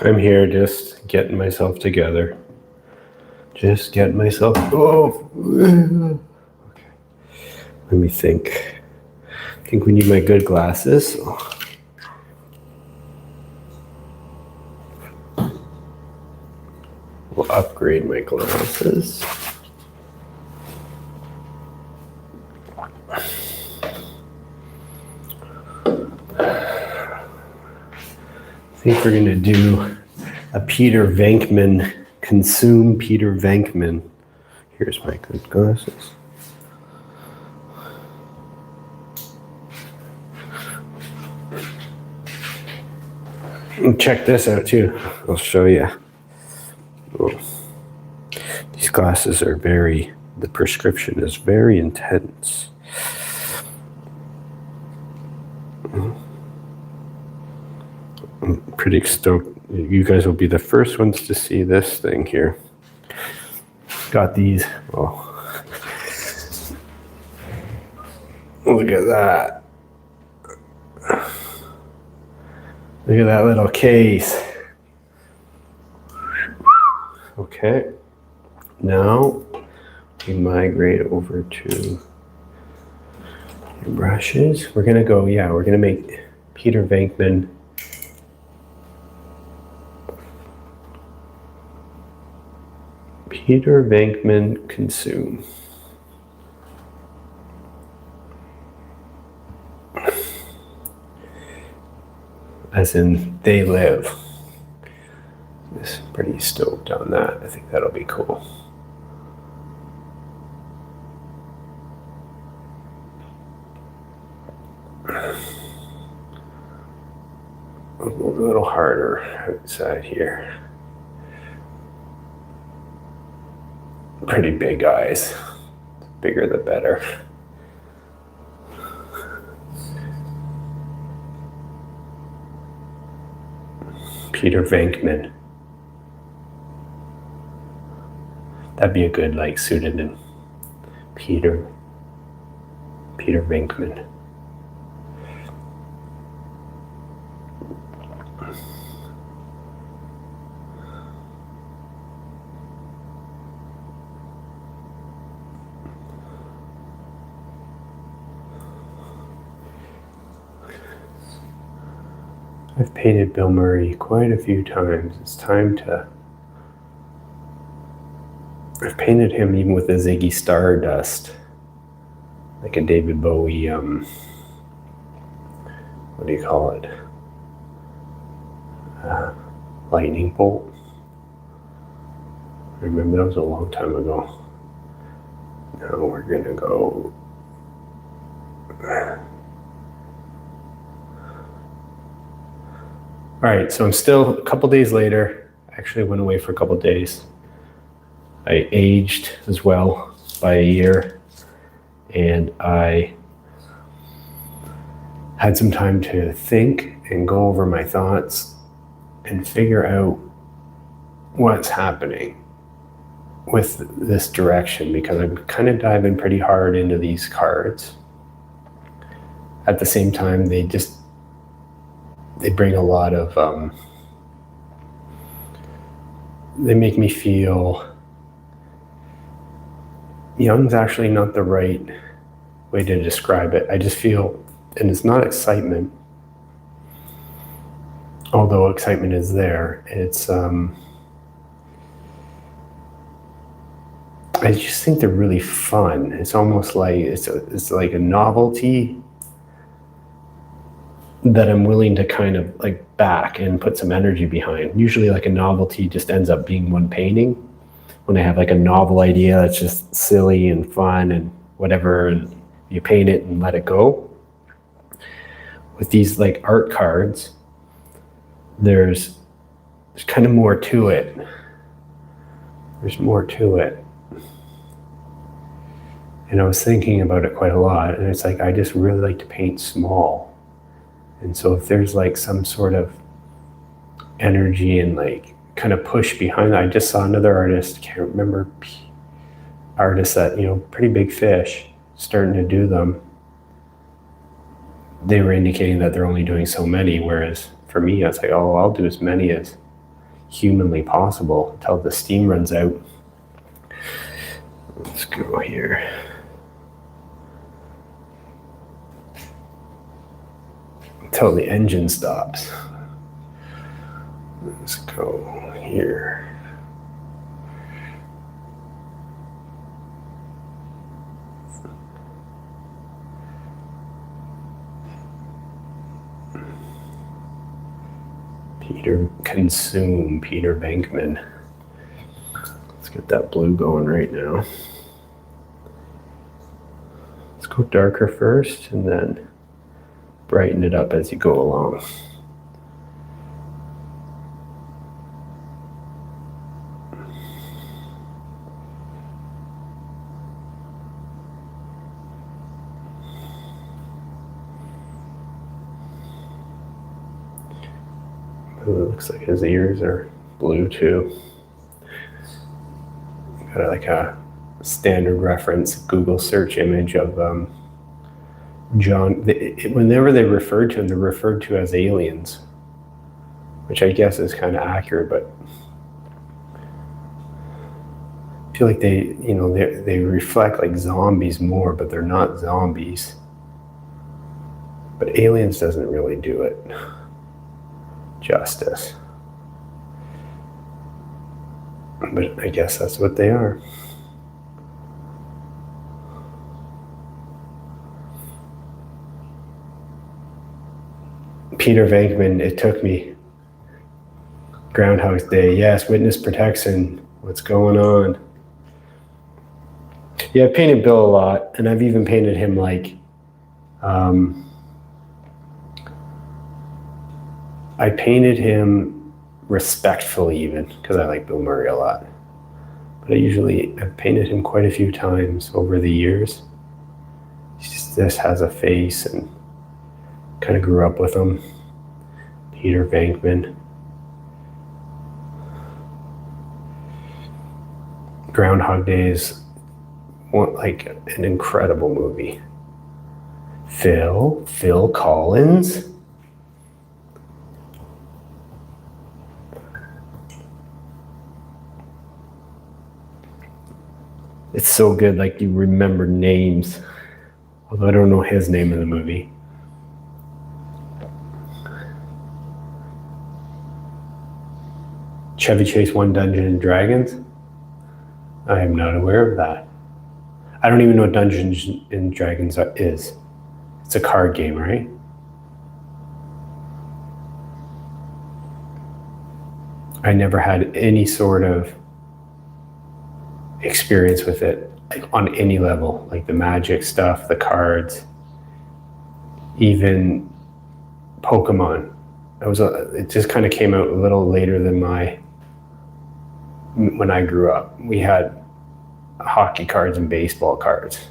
I'm here just getting myself together. Just getting myself. Oh, okay. Let me think. I think we need my good glasses. We'll upgrade my glasses. I think we're going to do a Peter Venkman, consume Peter Venkman. Here's my good glasses. And check this out too. I'll show you. Oh. These glasses are the prescription is very intense. I'm pretty stoked. You guys will be the first ones to see this thing here. Got these. Oh, look at that. Look at that little case. Okay. Now we migrate over to your brushes. We're going to make Peter Venkman. Peter Venkman consume. As in, they live. I'm pretty stoked on that. I think that'll be cool. A little harder outside here. Pretty big eyes. Bigger the better. Peter Venkman. That'd be a good pseudonym. Peter Venkman. I've painted Bill Murray quite a few times. It's time to... I've painted him even with a Ziggy Stardust. Like a David Bowie, what do you call it? Lightning bolt. I remember that was a long time ago. Now we're gonna go... All right, so I'm still, a couple days later, I actually went away for a couple days. I aged as well by a year, and I had some time to think and go over my thoughts and figure out what's happening with this direction, because I'm kind of diving pretty hard into these cards. At the same time, they bring a lot of, they make me feel young's actually not the right way to describe it. I just feel, and it's not excitement, although excitement is there. It's I just think they're really fun. It's almost like it's like a novelty that I'm willing to kind of like back and put some energy behind. Usually like a novelty just ends up being one painting. When I have like a novel idea that's just silly and fun and whatever, and you paint it and let it go. With these like art cards, there's kind of more to it. There's more to it. And I was thinking about it quite a lot, and it's like I just really like to paint small. And so if there's like some sort of energy and like kind of push behind that, I just saw another artist, can't remember, artist that, pretty big fish, starting to do them. They were indicating that they're only doing so many, whereas for me, it's like, oh, I'll do as many as humanly possible until the steam runs out. Let's go here. Until the engine stops. Let's go here. Peter Venkman. Let's get that blue going right now. Let's go darker first and then brighten it up as you go along. Ooh, it looks like his ears are blue too. Got like a standard reference Google search image of John. Whenever they referred to him, they're referred to as aliens, which I guess is kind of accurate, but I feel like they reflect like zombies more, but they're not zombies. But aliens doesn't really do it justice. But I guess that's what they are. Peter Venkman, it took me. Groundhog's Day, yes, witness protection. What's going on? Yeah, I've painted Bill a lot, and I've even painted him like, I painted him respectfully even, because I like Bill Murray a lot. But I've painted him quite a few times over the years. He just has a face and kind of grew up with him. Peter Venkman. Groundhog Day is like an incredible movie. Phil Collins. It's so good, like you remember names. Although I don't know his name in the movie. Chevy Chase won Dungeons and Dragons? I am not aware of that. I don't even know what Dungeons and Dragons is. It's a card game, right? I never had any sort of experience with it, like on any level, like the magic stuff, the cards, even Pokemon. It just kind of came out a little later than when I grew up. We had hockey cards and baseball cards.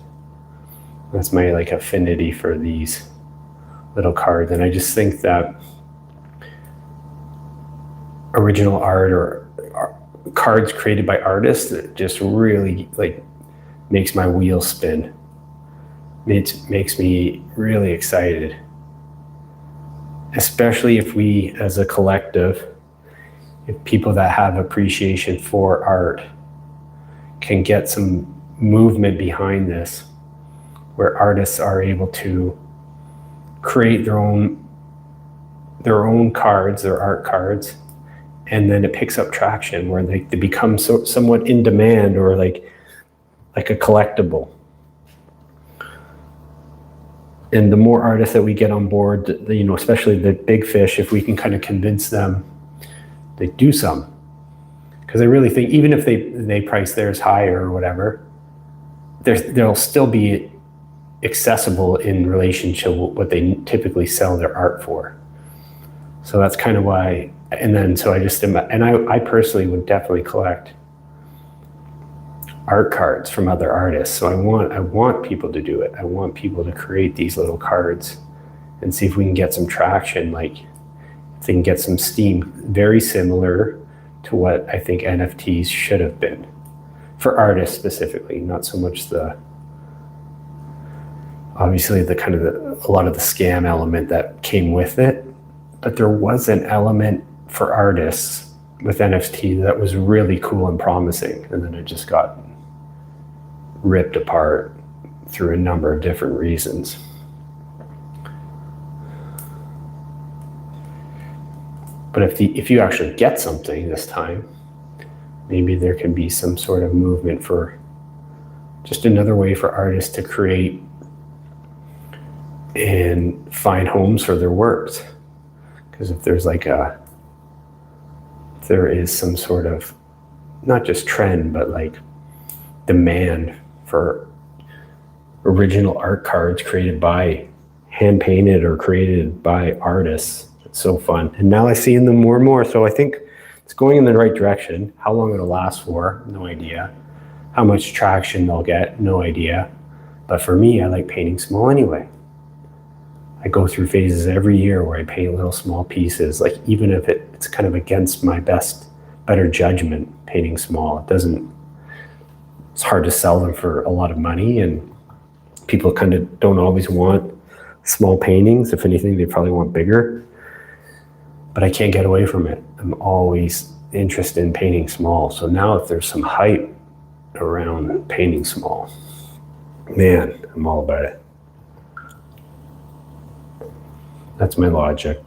That's my like affinity for these little cards, and I just think that original art or cards created by artists that just really like makes my wheels spin. It makes me really excited, especially if we as a collective, if people that have appreciation for art can get some movement behind this, where artists are able to create their own cards, their art cards, and then it picks up traction where they become somewhat in demand, or like a collectible. And the more artists that we get on board, especially the big fish, if we can kind of convince them, they do some. Because I really think even if they price theirs higher or whatever, they'll still be accessible in relation to what they typically sell their art for. So that's kind of why. And then so I personally would definitely collect art cards from other artists. So I want people to do it. I want people to create these little cards and see if we can get some traction, like if they can get some steam, very similar to what I think NFTs should have been for artists specifically, not so much obviously a lot of the scam element that came with it, but there was an element for artists with NFT that was really cool and promising, and then it just got ripped apart through a number of different reasons. But if you actually get something this time, maybe there can be some sort of movement for just another way for artists to create and find homes for their works. Because if there is some sort of, not just trend, but like demand for original art cards created by, hand painted or created by artists. It's so fun. And now I see them more and more. So I think it's going in the right direction. How long it'll last for, no idea. How much traction they'll get, no idea. But for me, I like painting small anyway. I go through phases every year where I paint little small pieces, like even if it's kind of against my better judgment, painting small. It's hard to sell them for a lot of money, and people kind of don't always want small paintings. If anything, they probably want bigger. But I can't get away from it. I'm always interested in painting small. So now if there's some hype around painting small, man, I'm all about it. That's my logic.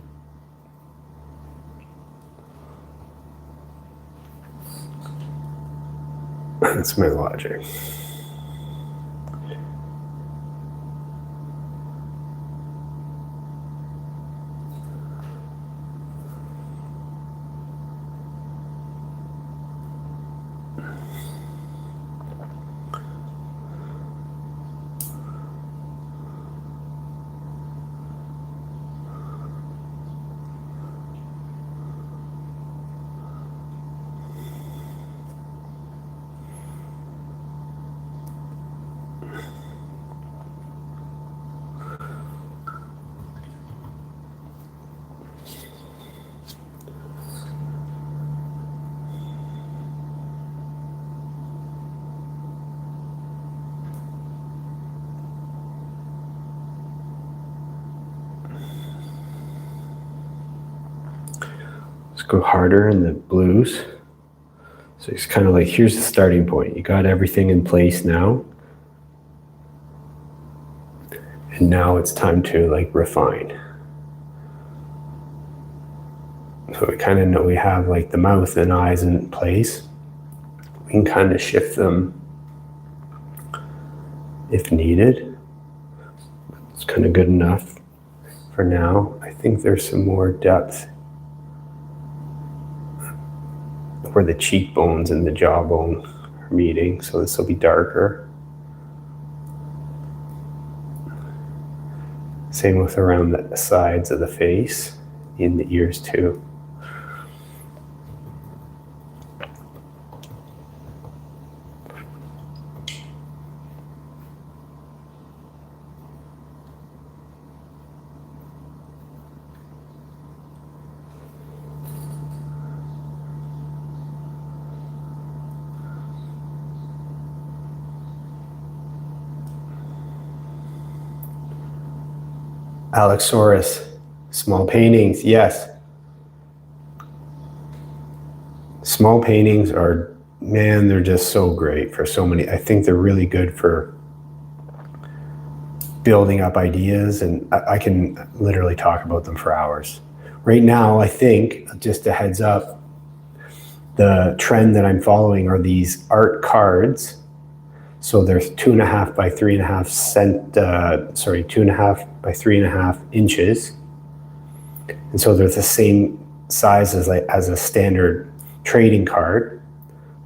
That's my logic. Go harder in the blues. So it's kind of like, here's the starting point. You got everything in place now. And now it's time to like refine. So we kind of know we have like the mouth and eyes in place. We can kind of shift them if needed. It's kind of good enough for now. I think there's some more depth where the cheekbones and the jawbone are meeting, so this will be darker. Same with around the sides of the face, in the ears too. Alexsaurus, small paintings, yes. Small paintings are, man, they're just so great for so many. I think they're really good for building up ideas, and I can literally talk about them for hours. Right now, I think, just a heads up, the trend that I'm following are these art cards. So there's 2.5 by 3.5 2.5 by 3.5 inches. And so they're the same size as a standard trading card,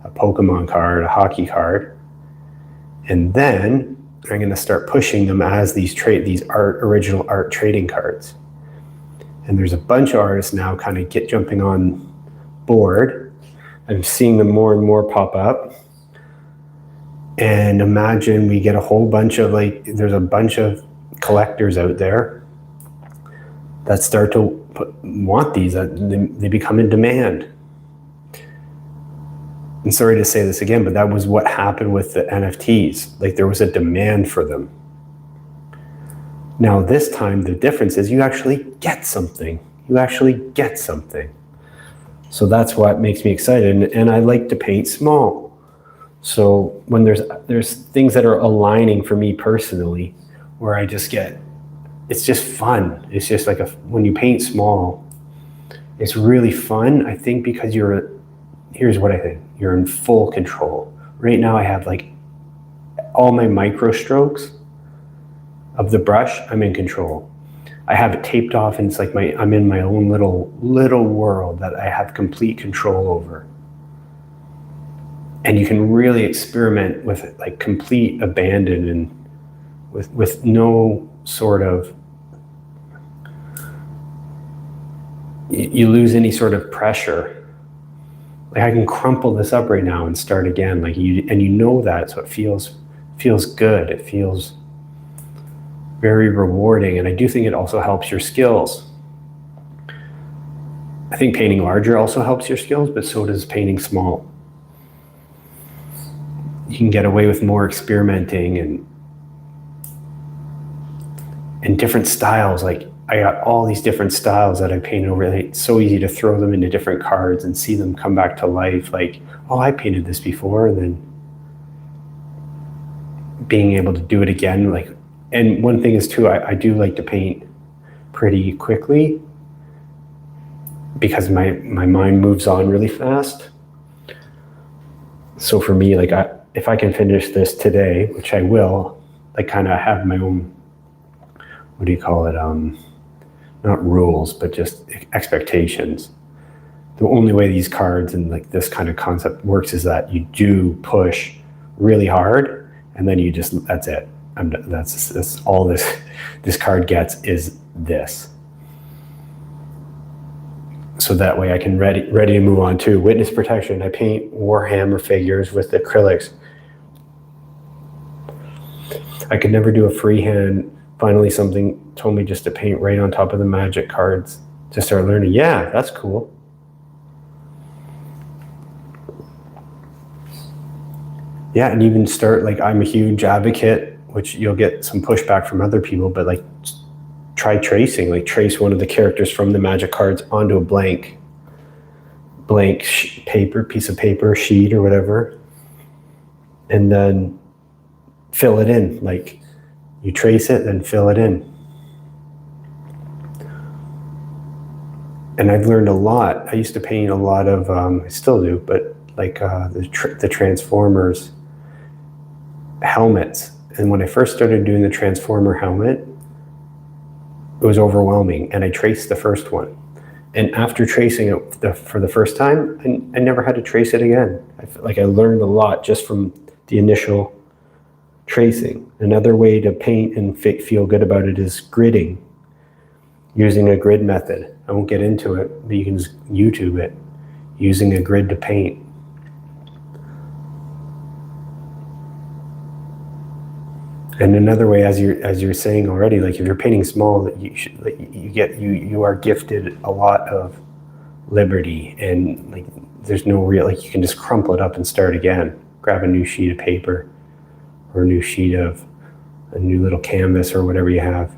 a Pokemon card, a hockey card. And then I'm going to start pushing them as these original art trading cards. And there's a bunch of artists now kind of jumping on board. I'm seeing them more and more pop up. And imagine we get a whole bunch of there's a bunch of collectors out there that start to want these. They become in demand. I'm sorry to say this again, but that was what happened with the NFTs. There was a demand for them. Now this time, the difference is you actually get something. So that's what makes me excited. And I like to paint small. So when there's things that are aligning for me personally, where I just it's just fun. It's just when you paint small, it's really fun. I think because here's what I think, you're in full control. Right now I have all my micro strokes of the brush, I'm in control. I have it taped off, and it's I'm in my own little world that I have complete control over. And you can really experiment with complete abandon and with no sort of, you lose any sort of pressure. I can crumple this up right now and start again. That, so it feels good. It feels very rewarding, and I do think it also helps your skills. I think painting larger also helps your skills, but so does painting small. You can get away with more experimenting and different styles. I got all these different styles that I painted over. It's so easy to throw them into different cards and see them come back to life. I painted this before, and then being able to do it again. And one thing is too, I do like to paint pretty quickly because my mind moves on really fast. So for me, if I can finish this today, which I will, kind of have my own, what do you call it? Not rules, but just expectations. The only way these cards and this kind of concept works is that you do push really hard, and then you just, that's it. That's all this card gets is this. So that way I can ready to move on to witness protection. I paint Warhammer figures with acrylics. I could never do a freehand. Finally, something told me just to paint right on top of the magic cards to start learning. Yeah, that's cool. Yeah, and even start, I'm a huge advocate, which you'll get some pushback from other people, but try tracing. Trace one of the characters from the magic cards onto a blank piece of paper, sheet or whatever, and then fill it in. You trace it, then fill it in. And I've learned a lot. I used to paint a lot of, I still do, but the Transformers helmets. And when I first started doing the Transformer helmet, it was overwhelming. And I traced the first one. And after tracing it for the first time, I never had to trace it again. I feel I learned a lot just from the initial tracing. Another way to paint and feel good about it is gridding, using a grid method. I won't get into it, but you can just YouTube it, using a grid to paint. And another way, as you're saying already, if you're painting small, you are gifted a lot of liberty, and there's no real, you can just crumple it up and start again. Grab a new sheet of paper, or a new little canvas, or whatever you have.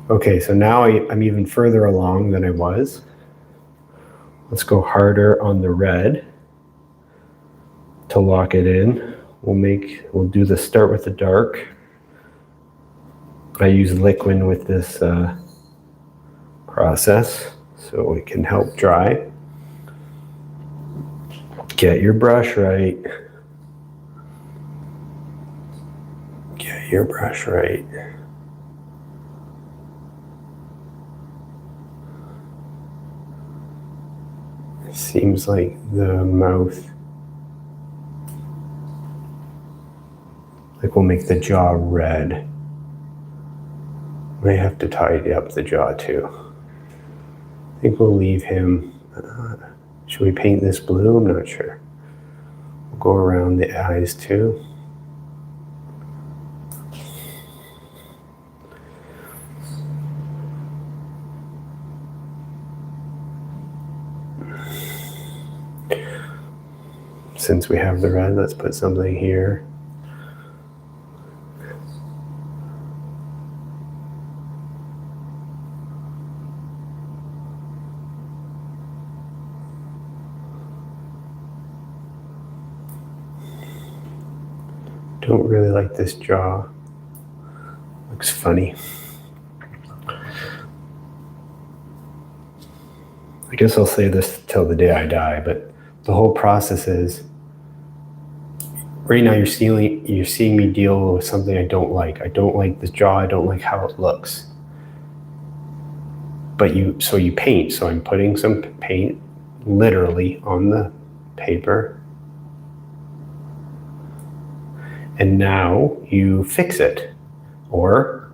Okay, so now I'm even further along than I was. Let's go harder on the red to lock it in. We'll do the start with the dark. I use liquid with this process so it can help dry. Get your brush right. Get your brush right. It seems like the mouth, like we'll make the jaw red. May have to tidy up the jaw too. I think we'll leave him. Should we paint this blue? I'm not sure. We'll go around the eyes too. Since we have the red, let's put something here. Don't really like this jaw. Looks funny. I guess I'll say this till the day I die, but the whole process is, right now you're seeing me deal with something I don't like. I don't like this jaw, I don't like how it looks. But you paint, so I'm putting some paint literally on the paper. And now you fix it. Or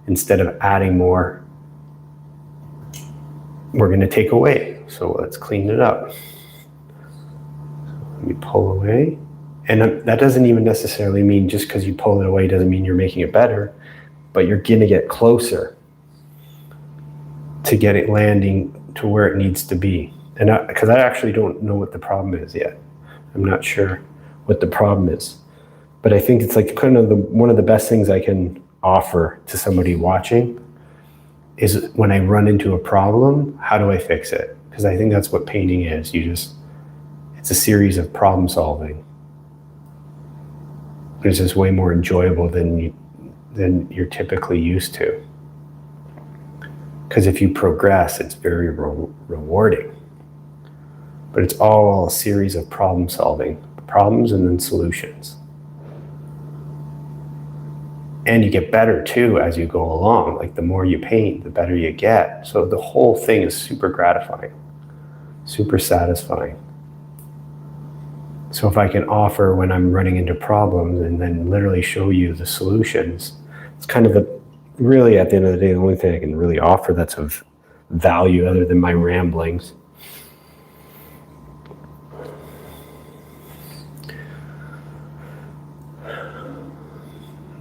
instead of adding more, we're going to take away. So let's clean it up. Let me pull away. And that doesn't even necessarily mean just because you pull it away doesn't mean you're making it better, but you're going to get closer to get it landing to where it needs to be. And because I actually don't know what the problem is yet. I'm not sure what the problem is. But I think it's like kind of one of the best things I can offer to somebody watching is when I run into a problem, how do I fix it? Because I think that's what painting is. It's a series of problem solving. It's just way more enjoyable than you're typically used to. Because if you progress, it's very rewarding. But it's all a series of problem solving. Problems and then solutions. And you get better too as you go along. Like the more you paint, the better you get. So the whole thing is super gratifying, super satisfying. So if I can offer when I'm running into problems and then literally show you the solutions, it's kind of really at the end of the day, the only thing I can really offer that's of value other than my ramblings.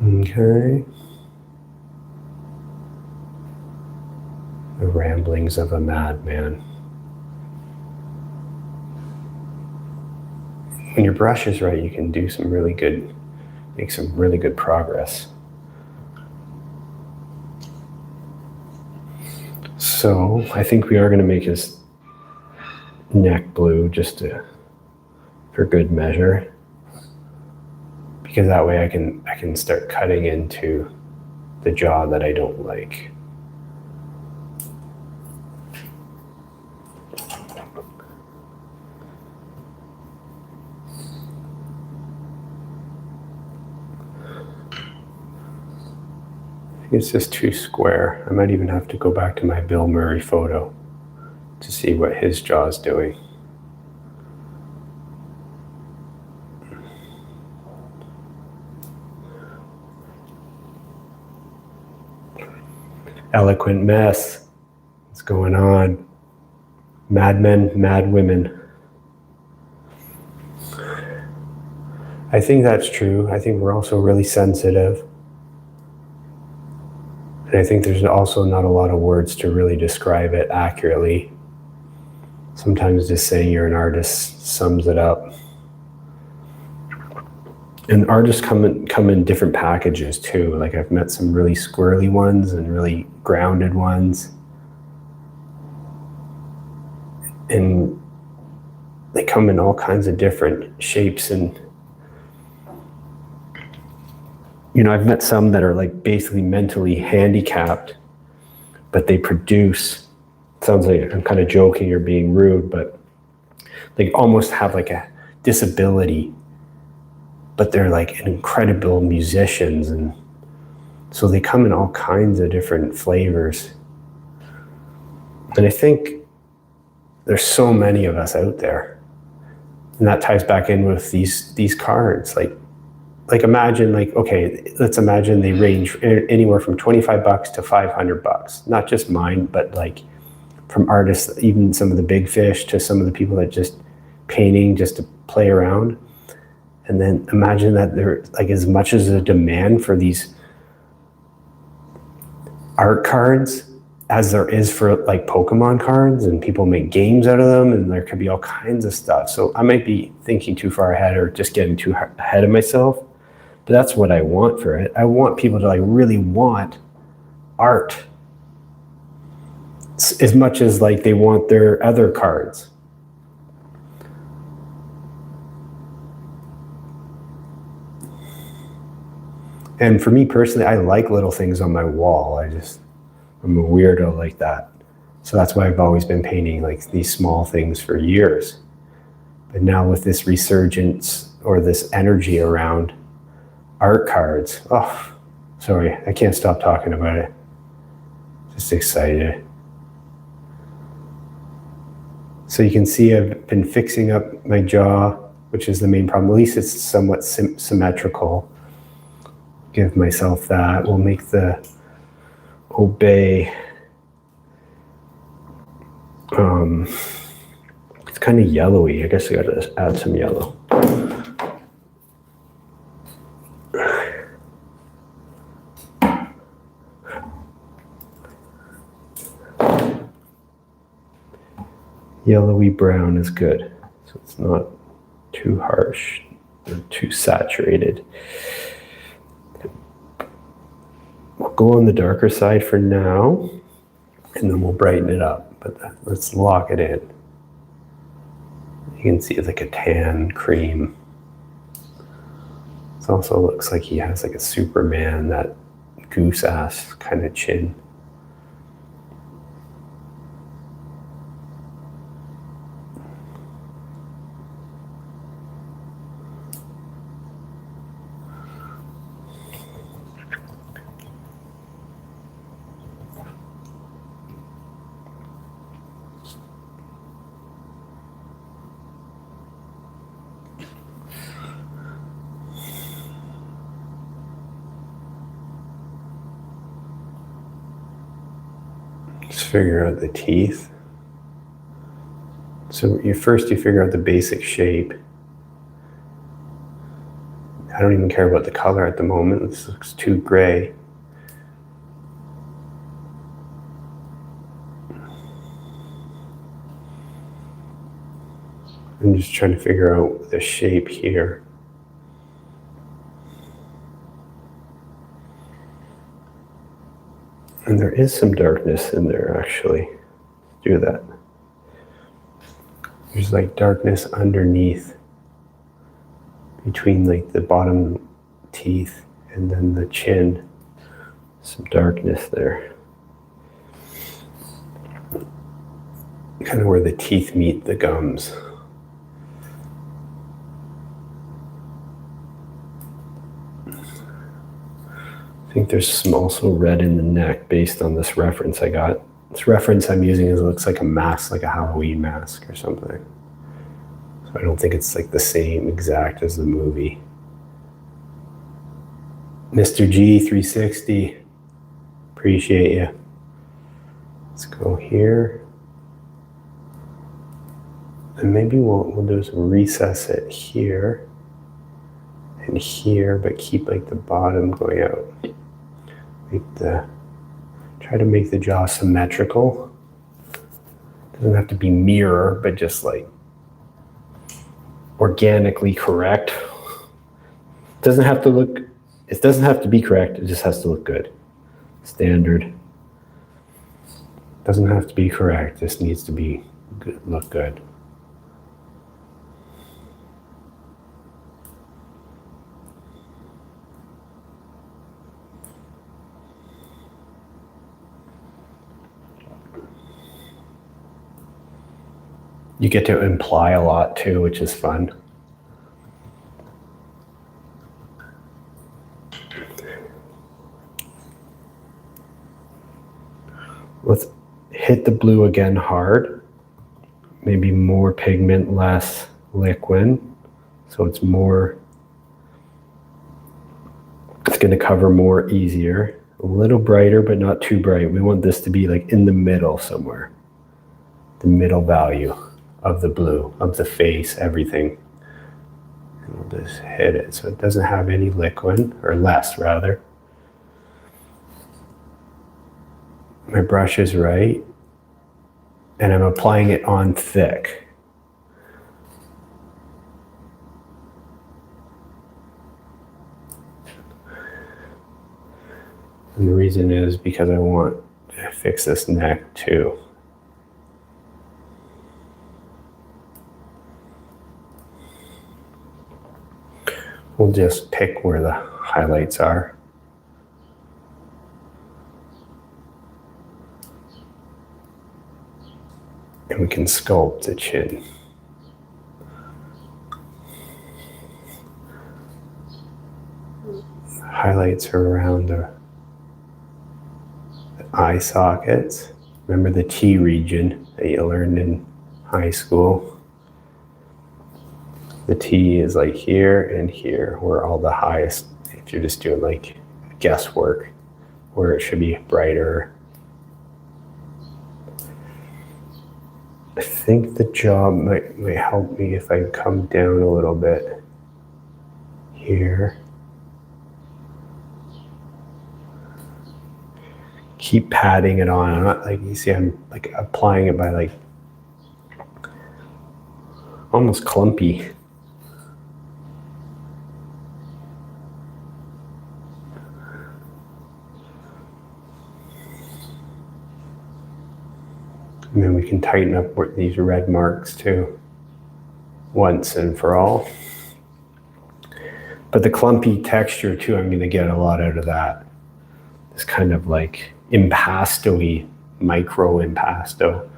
Okay. The ramblings of a madman. When your brush is right, you can do make some really good progress. So I think we are going to make his neck blue just for good measure. Because that way I can start cutting into the jaw that I don't like. I think it's just too square. I might even have to go back to my Bill Murray photo to see what his jaw is doing. Eloquent mess. What's going on? Mad men, mad women. I think that's true. I think we're also really sensitive. And I think there's also not a lot of words to really describe it accurately. Sometimes just saying you're an artist sums it up. And artists come in different packages too. Like I've met some really squirrely ones and really grounded ones. And come in all kinds of different shapes. And, you know, I've met some that are like basically mentally handicapped, but they produce, sounds like I'm kind of joking or being rude, but they almost have like a disability, but they're like incredible musicians. And so they come in all kinds of different flavors. And I think there's so many of us out there. And that ties back in with these cards. Like imagine, like, okay, let's imagine they range anywhere from $25 to $500. Not just mine, but like from artists, even some of the big fish, to some of the people that just painting just to play around. And then imagine that there, like, as much as a demand for these art cards as there is for like Pokemon cards, and people make games out of them, and there could be all kinds of stuff. So I might be thinking too far ahead or just getting too ahead of myself, but that's what I want for it. I want people to like really want art as much as like they want their other cards. And for me personally, I like little things on my wall. I'm a weirdo like that. So that's why I've always been painting like these small things for years. But now with this resurgence or this energy around art cards, oh, sorry, I can't stop talking about it. Just excited. So you can see I've been fixing up my jaw, which is the main problem. At least it's somewhat symmetrical. Give myself that. We'll make the obey. It's kind of yellowy. I guess I gotta add some yellow. Yellowy brown is good, so it's not too harsh or too saturated. We'll go on the darker side for now, and then we'll brighten it up, but let's lock it in. You can see it's like a tan cream. It also looks like he has like a Superman, that goose ass kind of chin. Just figure out the teeth. So first you figure out the basic shape. I don't even care about the color at the moment. This looks too gray. I'm just trying to figure out the shape here. And there is some darkness in there, actually. Do that. There's like darkness underneath, between like the bottom teeth and then the chin. Some darkness there. Kind of where the teeth meet the gums. I think there's some also red in the neck based on this reference I got. This reference I'm using looks like a mask, like a Halloween mask or something. So I don't think it's like the same exact as the movie. Mr. G 360, appreciate you. Let's go here. And maybe we'll do some recess it here and here, but keep like the bottom going out. Try to make the jaw symmetrical. Doesn't have to be mirror, but just like organically correct. It doesn't have to be correct, it just has to look good. Standard. Doesn't have to be correct, just needs to be good, look good. You get to imply a lot too, which is fun. Let's hit the blue again hard. Maybe more pigment, less liquid. So it's more, it's going to cover more easier. A little brighter, but not too bright. We want this to be like in the middle somewhere. The middle value of the blue, of the face, everything. And we'll just hit it so it doesn't have any liquid, or less rather. My brush is right, and I'm applying it on thick. And the reason is because I want to fix this neck too. We'll just pick where the highlights are. And we can sculpt the chin. Highlights are around the eye sockets. Remember the T region that you learned in high school? The T is like here and here, where all the highest, if you're just doing like guesswork, where it should be brighter. I think the job might help me if I come down a little bit here. Keep patting it on. I'm not like, you see, I'm like applying it by like almost clumpy. And then we can tighten up these red marks too, once and for all. But the clumpy texture too, I'm going to get a lot out of that. This kind of like impasto-y, micro impasto.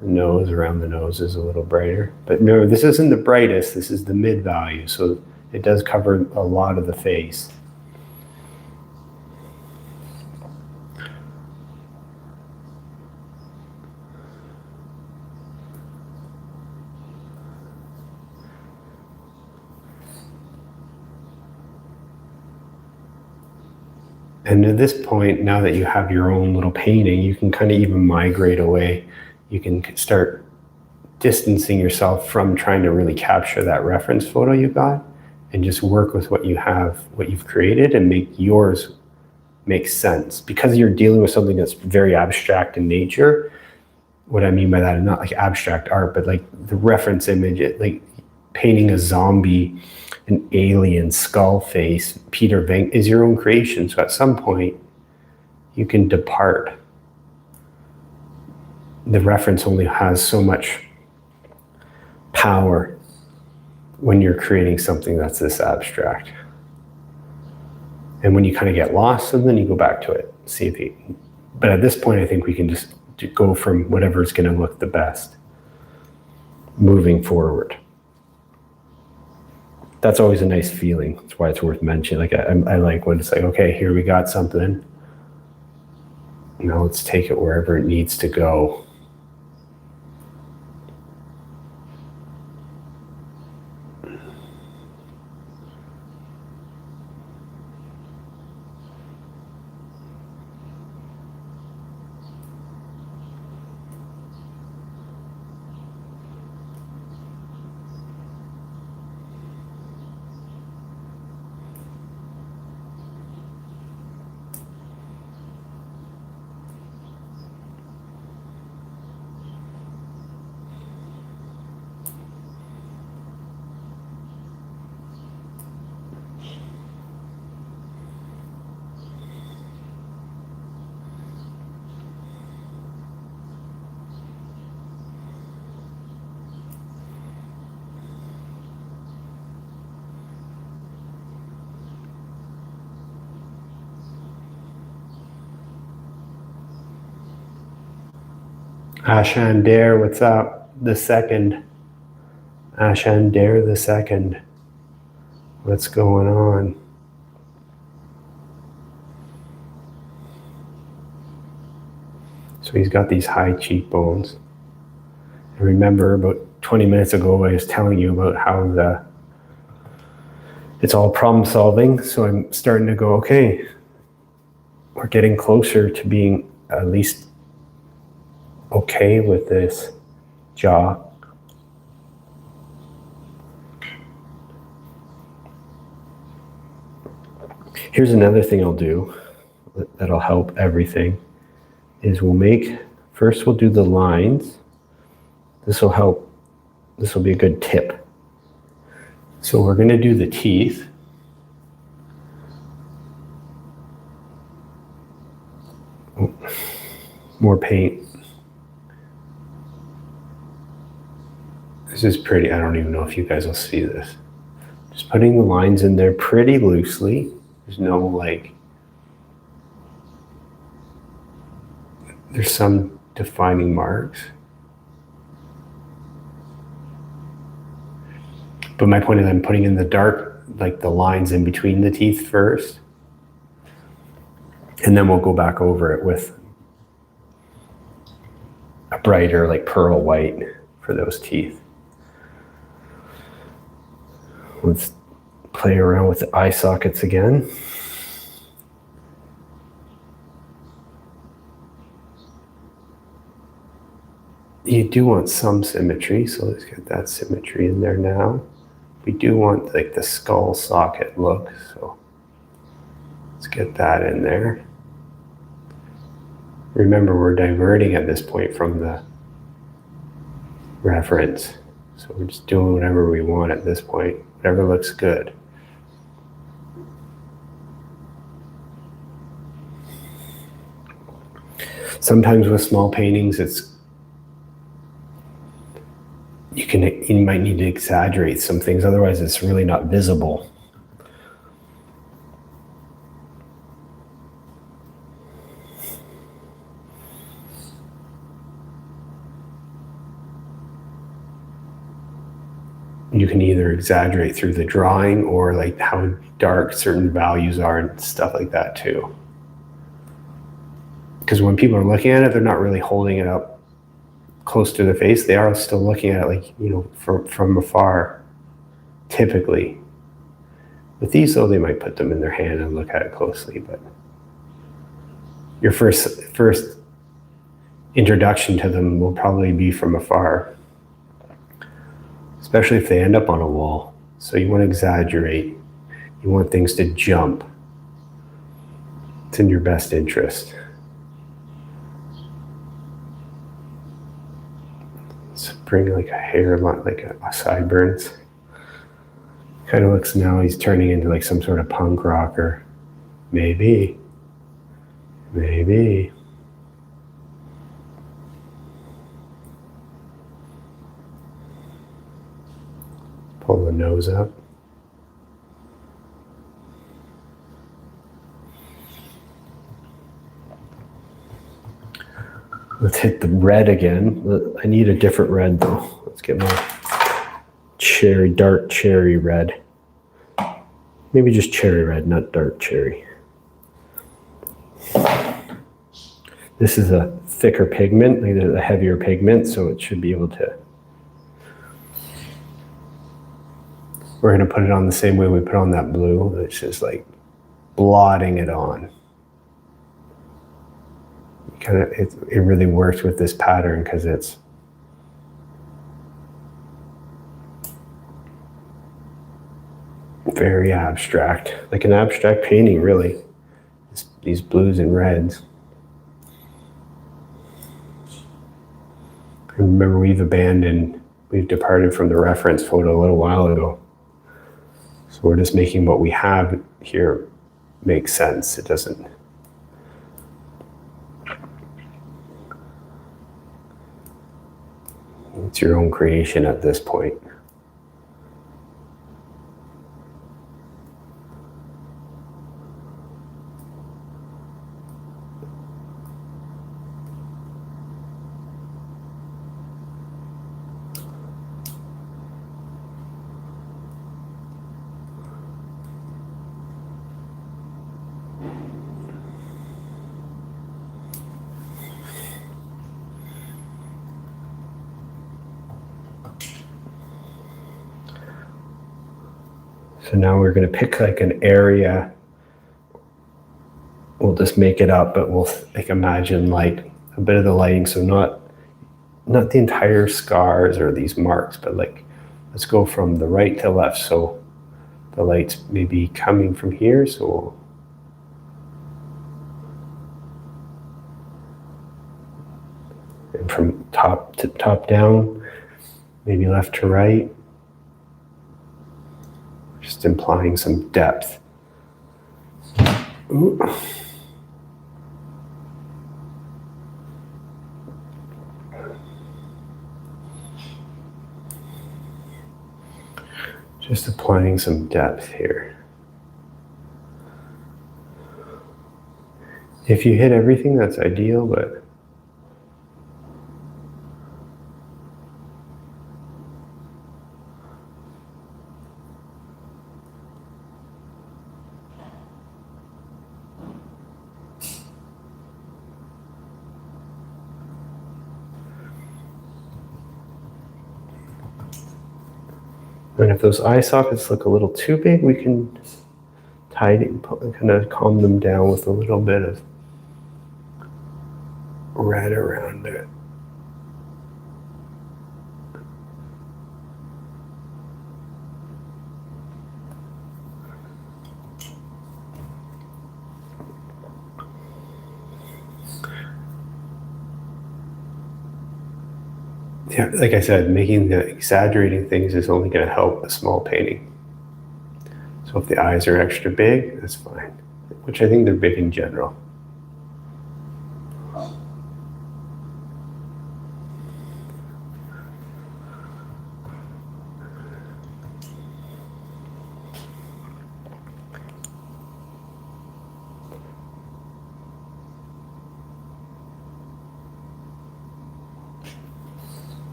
The nose, around the nose is a little brighter. But remember, this isn't the brightest, this is the mid value. So it does cover a lot of the face. And at this point, now that you have your own little painting, you can kind of even migrate away. You can start distancing yourself from trying to really capture that reference photo you got and just work with what you have, what you've created, and make yours make sense. Because you're dealing with something that's very abstract in nature, what I mean by that is not like abstract art, but like the reference image, like painting a zombie, an alien skull face, Peter Vink is your own creation. So at some point, you can depart. The reference only has so much power when you're creating something that's this abstract. And when you kind of get lost, and then you go back to it, see if you. But at this point, I think we can just go from whatever is going to look the best, moving forward. That's always a nice feeling. That's why it's worth mentioning. Like I like when it's like, okay, here we got something. Now let's take it wherever it needs to go. Ashan Dare, what's up? the second. Ashander the second. What's going on? So he's got these high cheekbones. And remember, about 20 minutes ago, I was telling you about how it's all problem solving. So I'm starting to go, okay, we're getting closer to being at least okay with this jaw. Here's another thing I'll do that'll help everything is we'll do the lines. This will help. This will be a good tip. So we're going to do the teeth. More paint. This is pretty. I don't even know if you guys will see this. Just putting the lines in there pretty loosely. There's no there's some defining marks. But my point is I'm putting in the dark, like the lines in between the teeth first. And then we'll go back over it with a brighter, like pearl white for those teeth. Let's play around with the eye sockets again. You do want some symmetry, so let's get that symmetry in there now. We do want like the skull socket look, so let's get that in there. Remember, we're diverting at this point from the reference, so we're just doing whatever we want at this point, whatever looks good. Sometimes with small paintings, you might need to exaggerate some things, otherwise it's really not visible. You can either exaggerate through the drawing or like how dark certain values are and stuff like that too. Because when people are looking at it, they're not really holding it up close to the face. They are still looking at it like, from afar, typically. With these though, they might put them in their hand and look at it closely, but your first introduction to them will probably be from afar, especially if they end up on a wall. So you want to exaggerate. You want things to jump. It's in your best interest. Let's bring like a hairline, like a sideburns. Kind of looks now he's turning into like some sort of punk rocker. Maybe. Pull the nose up. Let's hit the red again. I need a different red though. Let's get my dark cherry red. Maybe just cherry red, not dark cherry. This is a thicker pigment, like a heavier pigment, so it should be able to. We're going to put it on the same way we put on that blue. It's just like blotting it on. It really works with this pattern because it's very abstract, like an abstract painting, really. These blues and reds. Remember, we've departed from the reference photo a little while ago. So we're just making what we have here make sense. It doesn't. It's your own creation at this point. So now we're going to pick like an area. We'll just make it up, but we'll like imagine like a bit of the lighting. So not the entire scars or these marks, but like let's go from the right to left. So the light's maybe coming from here. So and from top to top down, maybe left to right, just implying some depth. Ooh. Just applying some depth here. If you hit everything, that's ideal, but and if those eye sockets look a little too big, we can tidy, kind of calm them down with a little bit of red around it. Yeah, like I said, exaggerating things is only going to help a small painting. So if the eyes are extra big, that's fine, which I think they're big in general.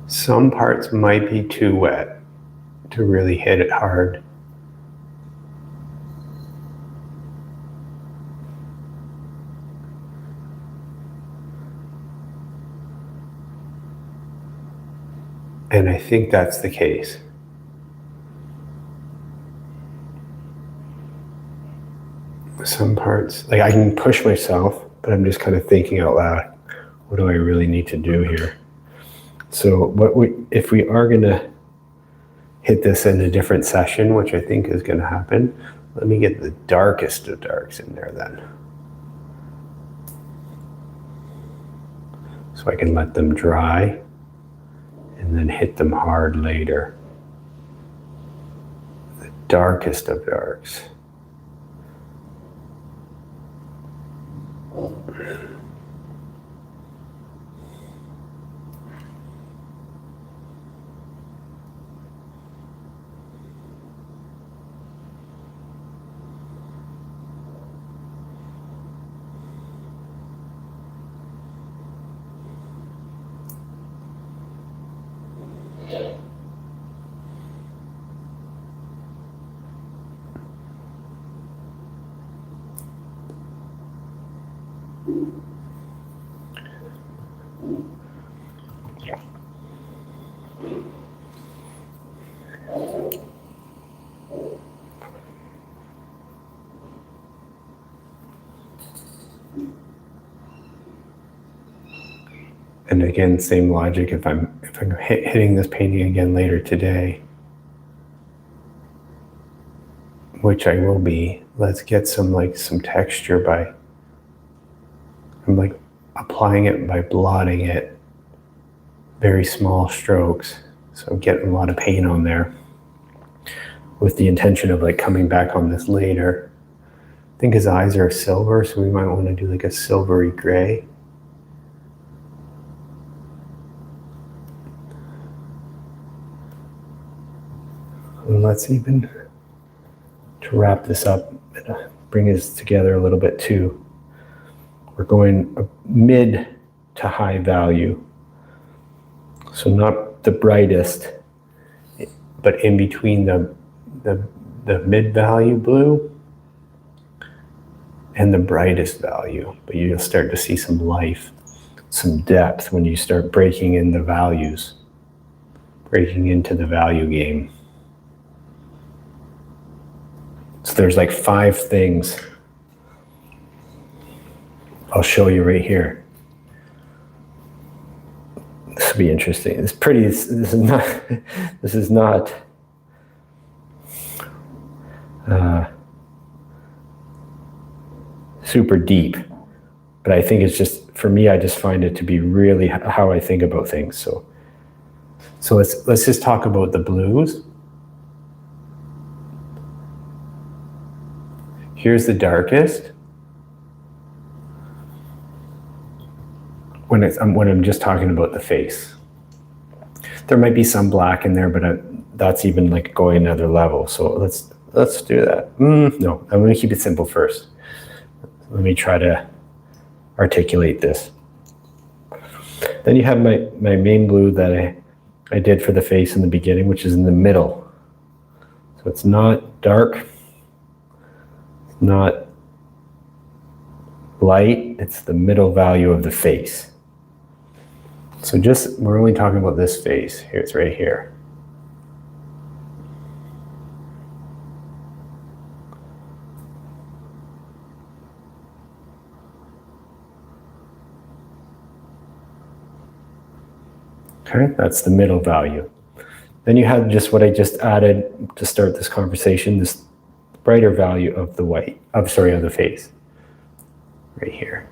Some parts might be too wet to really hit it hard. And I think that's the case. Some parts, like I can push myself, but I'm just kind of thinking out loud, what do I really need to do here? So if we are going to hit this in a different session, which I think is going to happen, let me get the darkest of darks in there then. So I can let them dry and then hit them hard later. The darkest of darks. And again, same logic. If I'm hitting this painting again later today, which I will be, let's get some texture by, I'm like applying it by blotting it, very small strokes. So I'm getting a lot of paint on there with the intention of like coming back on this later. I think his eyes are silver, so we might want to do like a silvery gray. And let's even, to wrap this up, bring this together a little bit too. We're going a mid to high value. So not the brightest, but in between the mid value blue and the brightest value. But you'll start to see some life, some depth when you start breaking in the values, breaking into the value game. So there's like 5 things. I'll show you right here. This will be interesting. It's pretty. This is not. This is not. Super deep, but I think it's just, for me, I just find it to be really how I think about things. So let's just talk about the blues. Here's the darkest. When I'm just talking about the face, there might be some black in there, but that's even like going another level. So let's do that. No, I'm going to keep it simple first. Let me try to articulate this. Then you have my main blue that I did for the face in the beginning, which is in the middle. So it's not dark, it's not light, it's the middle value of the face. So we're only talking about this face. Here, it's right here. Okay, that's the middle value. Then you have just what I just added to start this conversation, this brighter value of the of the face, right here.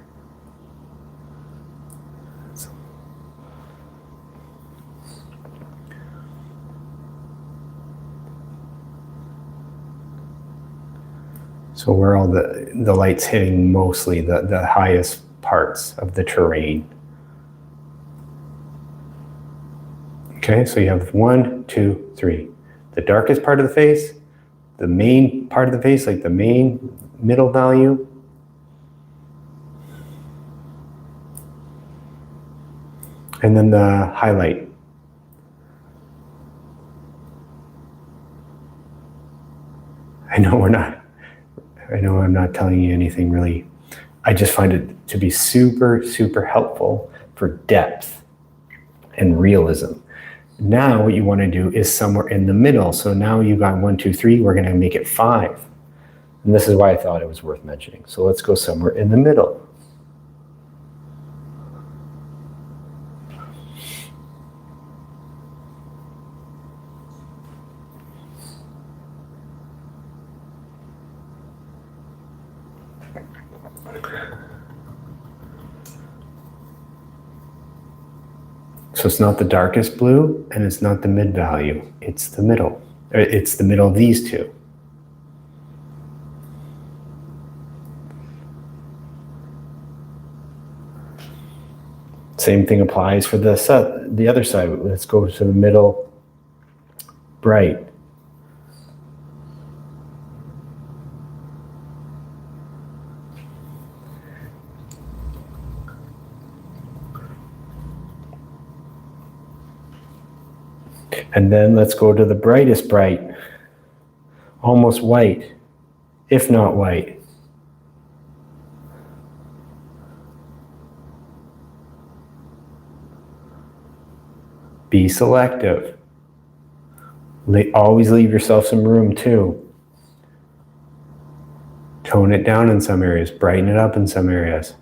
So where all the light's hitting mostly the highest parts of the terrain. Okay, so you have 1, 2, 3. The darkest part of the face, the main part of the face, like the main middle value. And then the highlight. I know I'm not telling you anything really. I just find it to be super, super helpful for depth and realism. Now what you want to do is somewhere in the middle. So now you got 1, 2, 3, we're going to make it 5. And this is why I thought it was worth mentioning. So let's go somewhere in the middle. So it's not the darkest blue and it's not the mid value, it's the middle. It's the middle of these two. Same thing applies for the other side. Let's go to the middle bright. And then let's go to the brightest bright, almost white, if not white. Be selective. Always leave yourself some room too. Tone it down in some areas, brighten it up in some areas.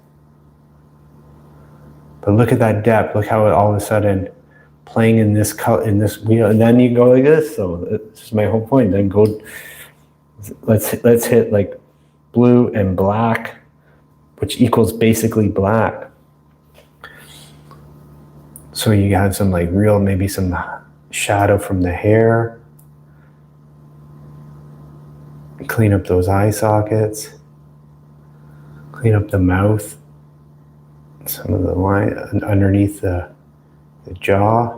But look at that depth. Look how it all of a sudden playing in this color, in this wheel, and then you go like this. So this is my whole point. Then go. Let's hit like blue and black, which equals basically black. So you have some like real, maybe some shadow from the hair. Clean up those eye sockets. Clean up the mouth. Some of the line underneath the jaw.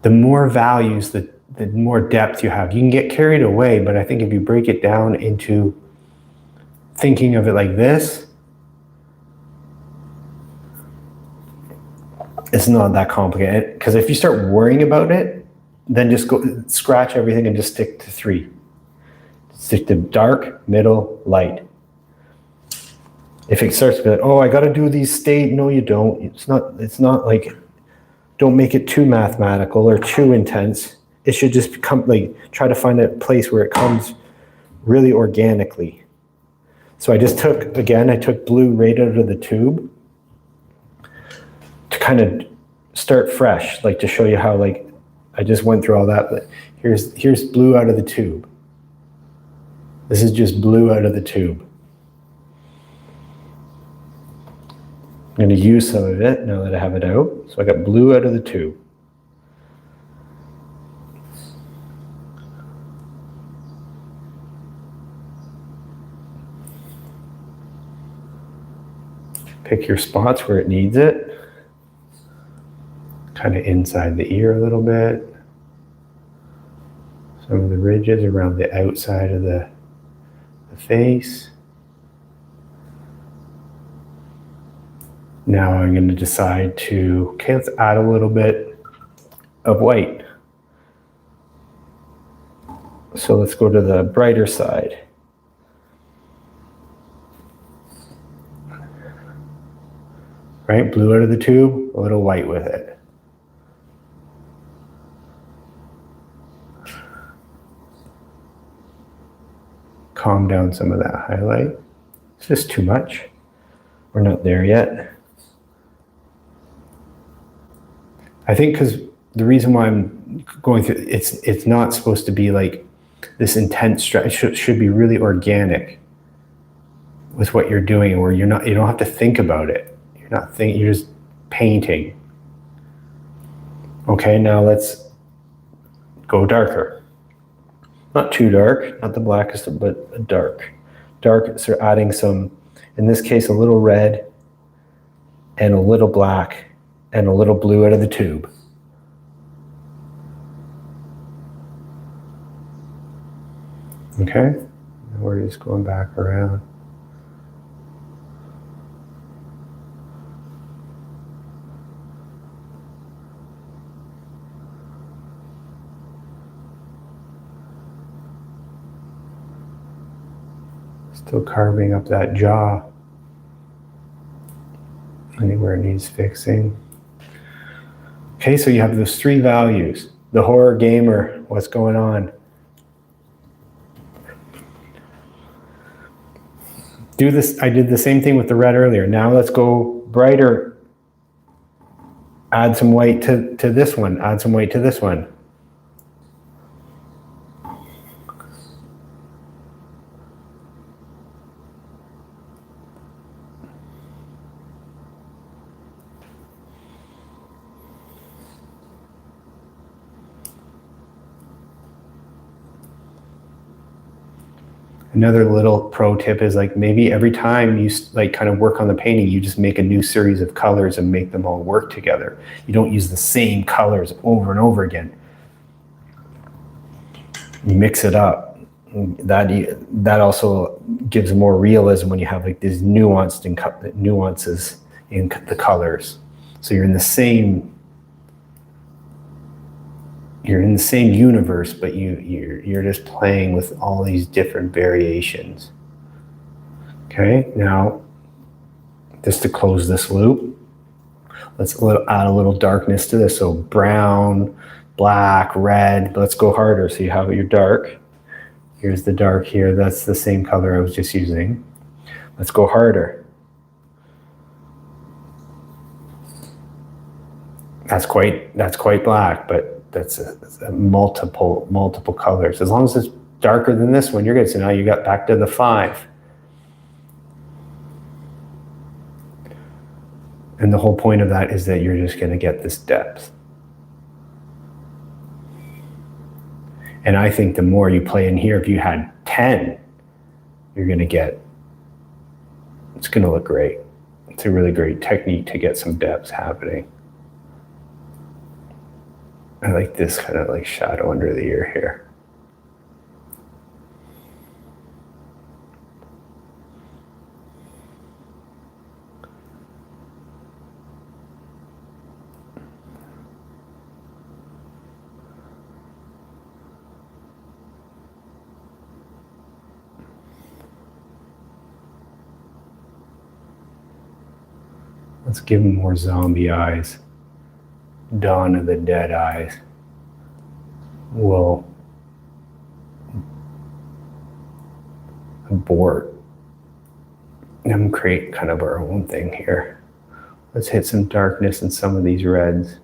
The more values, the more depth you have. You can get carried away, but I think if you break it down into thinking of it like this, It's not that complicated, because if you start worrying about it, then just go scratch everything and just stick to 3. Stick to dark, middle, light. If it starts to be like, oh, I got to do these state, no, you don't. It's not like, don't make it too mathematical or too intense. It should just come, like, try to find a place where it comes really organically. So I just took blue right out of the tube to kind of start fresh, like to show you how, like, I just went through all that, but here's blue out of the tube. This is just blue out of the tube. I'm going to use some of it now that I have it out. So I got blue out of the tube. Pick your spots where it needs it. Kind of inside the ear a little bit. Some of the ridges around the outside of the face. Now I'm going to decide to, okay, let's add a little bit of white. So let's go to the brighter side. Right, blue out of the tube, a little white with it. Calm down some of that highlight. It's just too much. We're not there yet. I think because the reason why I'm going through, it's not supposed to be like this intense stretch. It should be really organic with what you're doing, where you don't have to think about it. You're just painting. Okay, now let's go darker. Not too dark, not the blackest, but dark. Dark, so adding some, in this case, a little red and a little black and a little blue out of the tube. Okay, now we're just going back around. Still carving up that jaw. Anywhere it needs fixing. Okay, so you have those 3 values. The horror gamer, what's going on? Do this, I did the same thing with the red earlier. Now let's go brighter. Add some white to this one. Add some white to this one. Another little pro tip is, like, maybe every time you like kind of work on the painting, you just make a new series of colors and make them all work together. You don't use the same colors over and over again. You mix it up. That also gives more realism when you have like these nuances in the colors. So you're in the same universe, but you're just playing with all these different variations. Okay, now just to close this loop, let's add a little darkness to this. So brown, black, red. Let's go harder. So you have your dark. Here's the dark here. That's the same color I was just using. Let's go harder. That's quite black, but that's a multiple colors. As long as it's darker than this one, you're good. So now you got back to the 5. And the whole point of that is that you're just going to get this depth. And I think the more you play in here, if you had 10, you're going to get, it's going to look great. It's a really great technique to get some depth happening. I like this kind of like shadow under the ear here. Let's give him more zombie eyes. Dawn of the Dead eyes. We'll abort and create kind of our own thing here. Let's hit some darkness in some of these reds.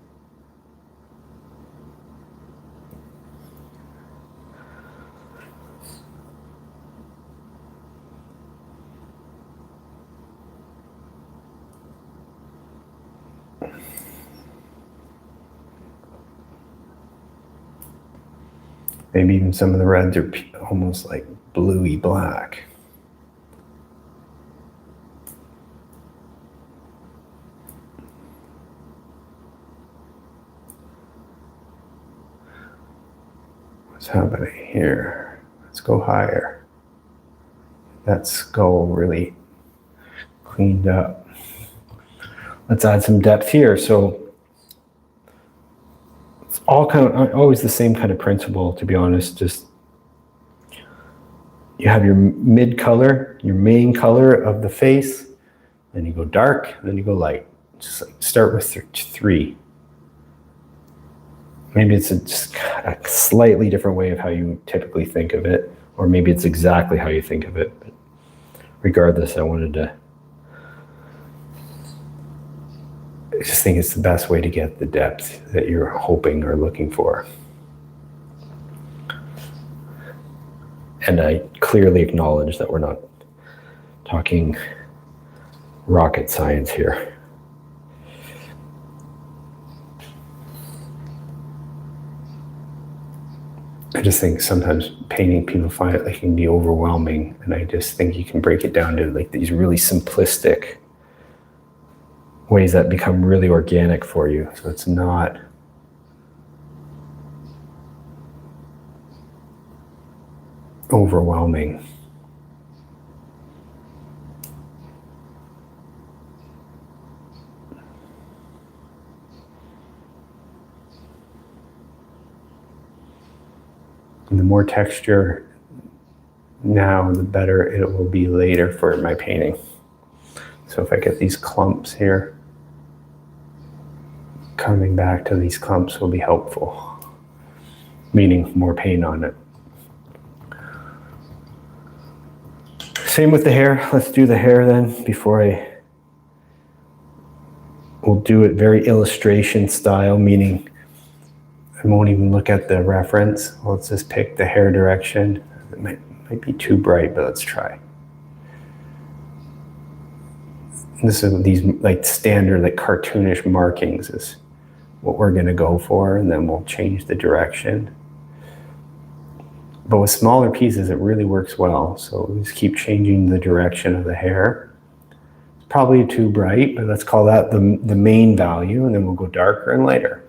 Maybe even some of the reds are almost like bluey black. What's happening here? Let's go higher. That skull really cleaned up. Let's add some depth here. So it's all kind of always the same kind of principle, to be honest. Just you have your mid color, your main color of the face, then you go dark, then you go light. Just like start with 3. Maybe it's just a slightly different way of how you typically think of it, or maybe it's exactly how you think of it. But regardless, I just think it's the best way to get the depth that you're hoping or looking for. And I clearly acknowledge that we're not talking rocket science here. I just think sometimes painting, people find it like can be overwhelming, and I just think you can break it down to like these really simplistic ways that become really organic for you. So it's not overwhelming. And the more texture now, the better it will be later for my painting. So if I get these clumps here, coming back to these clumps will be helpful, meaning more paint on it. Same with the hair. Let's do the hair then before we'll do it very illustration style, meaning I won't even look at the reference. Let's just pick the hair direction. It might be too bright, but let's try. This is these like standard, like cartoonish markings is what we're going to go for, and then we'll change the direction. But with smaller pieces, it really works well. So we just keep changing the direction of the hair. It's probably too bright, but let's call that the main value, and then we'll go darker and lighter.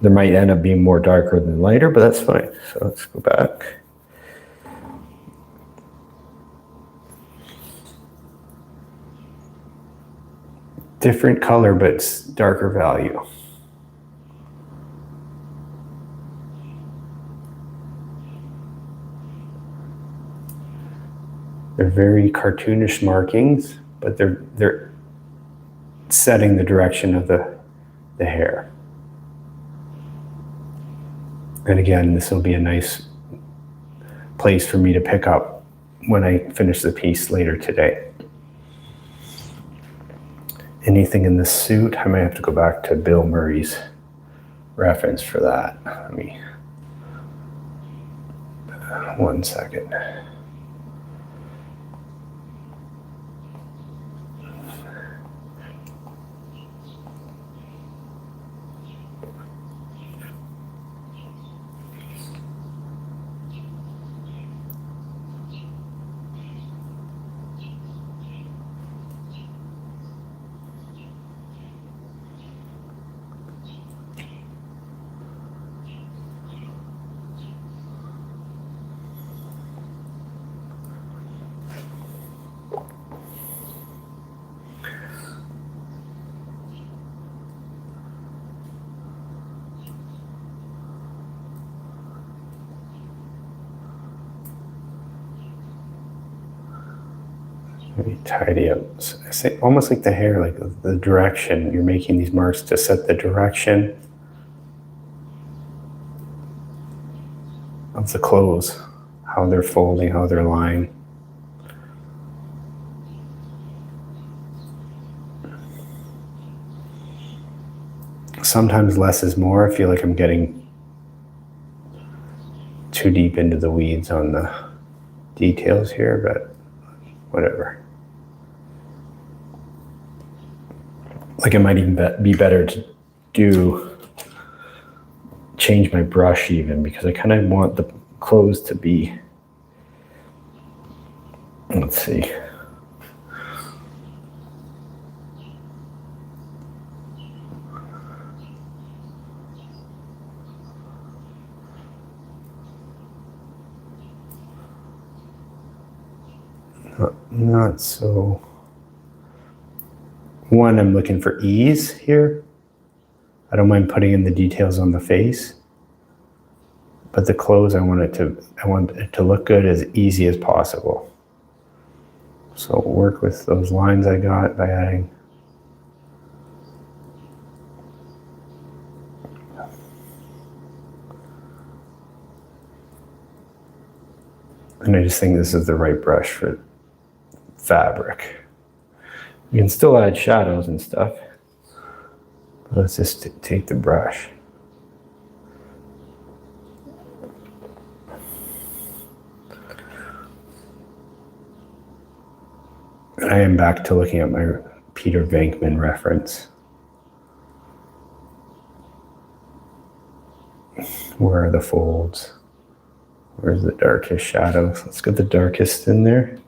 There might end up being more darker than lighter, but that's fine. So let's go back. Different color, but it's darker value. They're very cartoonish markings, but they're setting the direction of the hair. And again, this will be a nice place for me to pick up when I finish the piece later today. Anything in the suit, I might have to go back to Bill Murray's reference for that. Let me, 1 second. Maybe tidy up. I say almost like the hair, like the direction. You're making these marks to set the direction of the clothes, how they're folding, how they're lying. Sometimes less is more. I feel like I'm getting too deep into the weeds on the details here, but whatever. Like it might even be better to change my brush even, because I kind of want the clothes to be, let's see. Not so. One, I'm looking for ease here. I don't mind putting in the details on the face, but the clothes, I want it to look good, as easy as possible. So work with those lines I got by adding. And I just think this is the right brush for fabric. You can still add shadows and stuff. But let's just take the brush. And I am back to looking at my Peter Venkman reference. Where are the folds? Where's the darkest shadows? Let's get the darkest in there.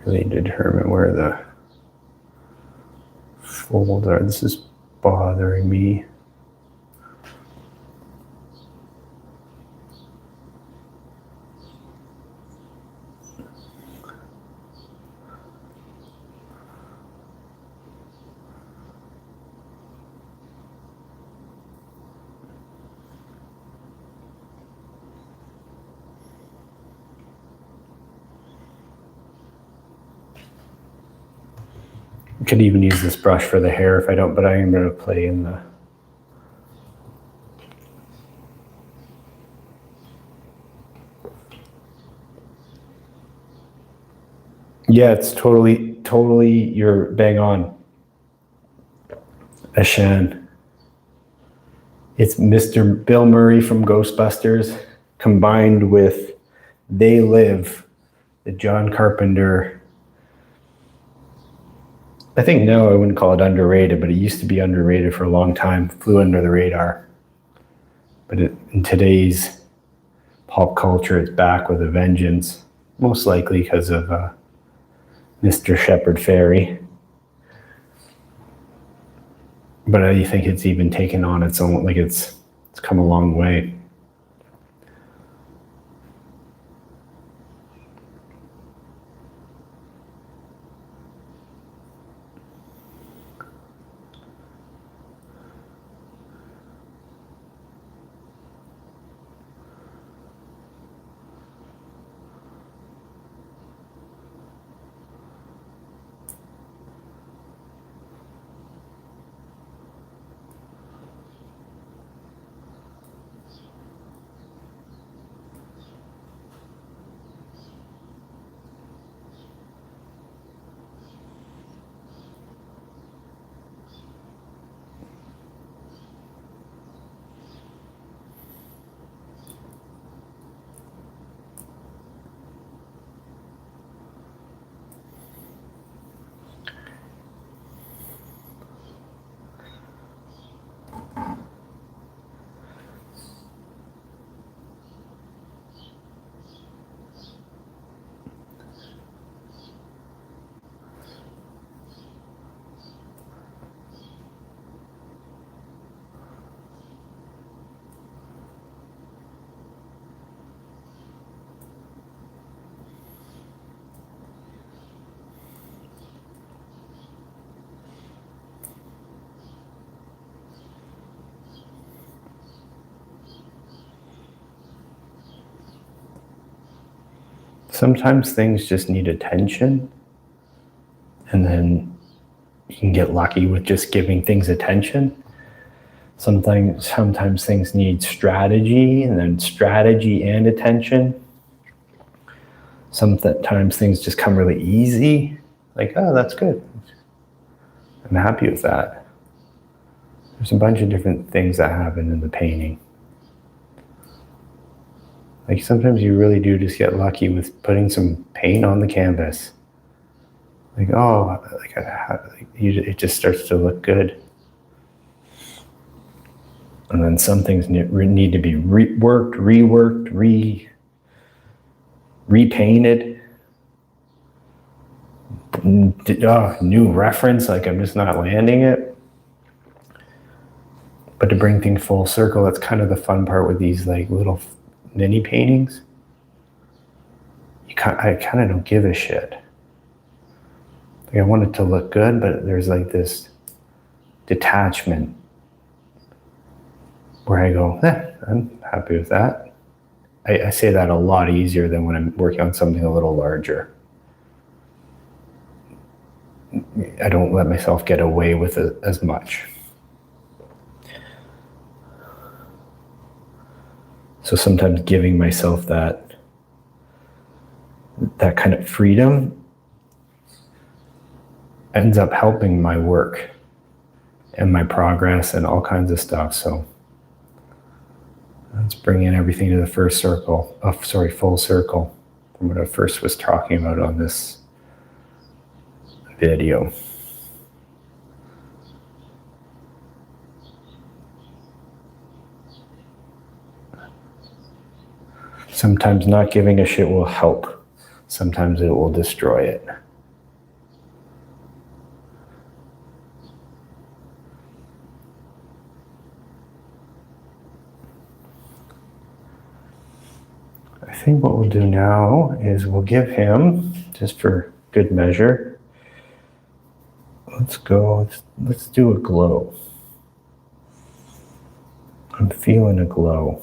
Really determine where the folds are. This is bothering me. I could even use this brush for the hair if I don't, but I am going to play in the. Yeah, it's totally, you're bang on. Ashan. It's Mr. Bill Murray from Ghostbusters combined with They Live, the John Carpenter. I think now I wouldn't call it underrated, but it used to be underrated for a long time. Flew under the radar. But in today's pop culture, it's back with a vengeance. Most likely because of Mr. Shepard Fairey. But I think it's even taken on its own, like it's come a long way. sometimes things just need attention, and then you can get lucky with just giving things attention. Sometimes things need strategy, and then strategy and attention. Sometimes things just come really easy. Like, oh, that's good. I'm happy with that. There's a bunch of different things that happen in the painting. Like sometimes you really do just get lucky with putting some paint on the canvas. Like, oh, it just starts to look good. And then some things need to be reworked, repainted. New reference, like I'm just not landing it. But to bring things full circle, that's kind of the fun part with these like little mini paintings. I kind of don't give a shit. Like I want it to look good, but there's like this detachment where I go, I'm happy with that. I say that a lot easier than when I'm working on something a little larger. I don't let myself get away with it as much. So sometimes giving myself that kind of freedom ends up helping my work and my progress and all kinds of stuff. So let's bring in everything to the full circle from what I first was talking about on this video. Sometimes not giving a shit will help. Sometimes it will destroy it. I think what we'll do now is we'll give him, just for good measure, let's do a glow. I'm feeling a glow.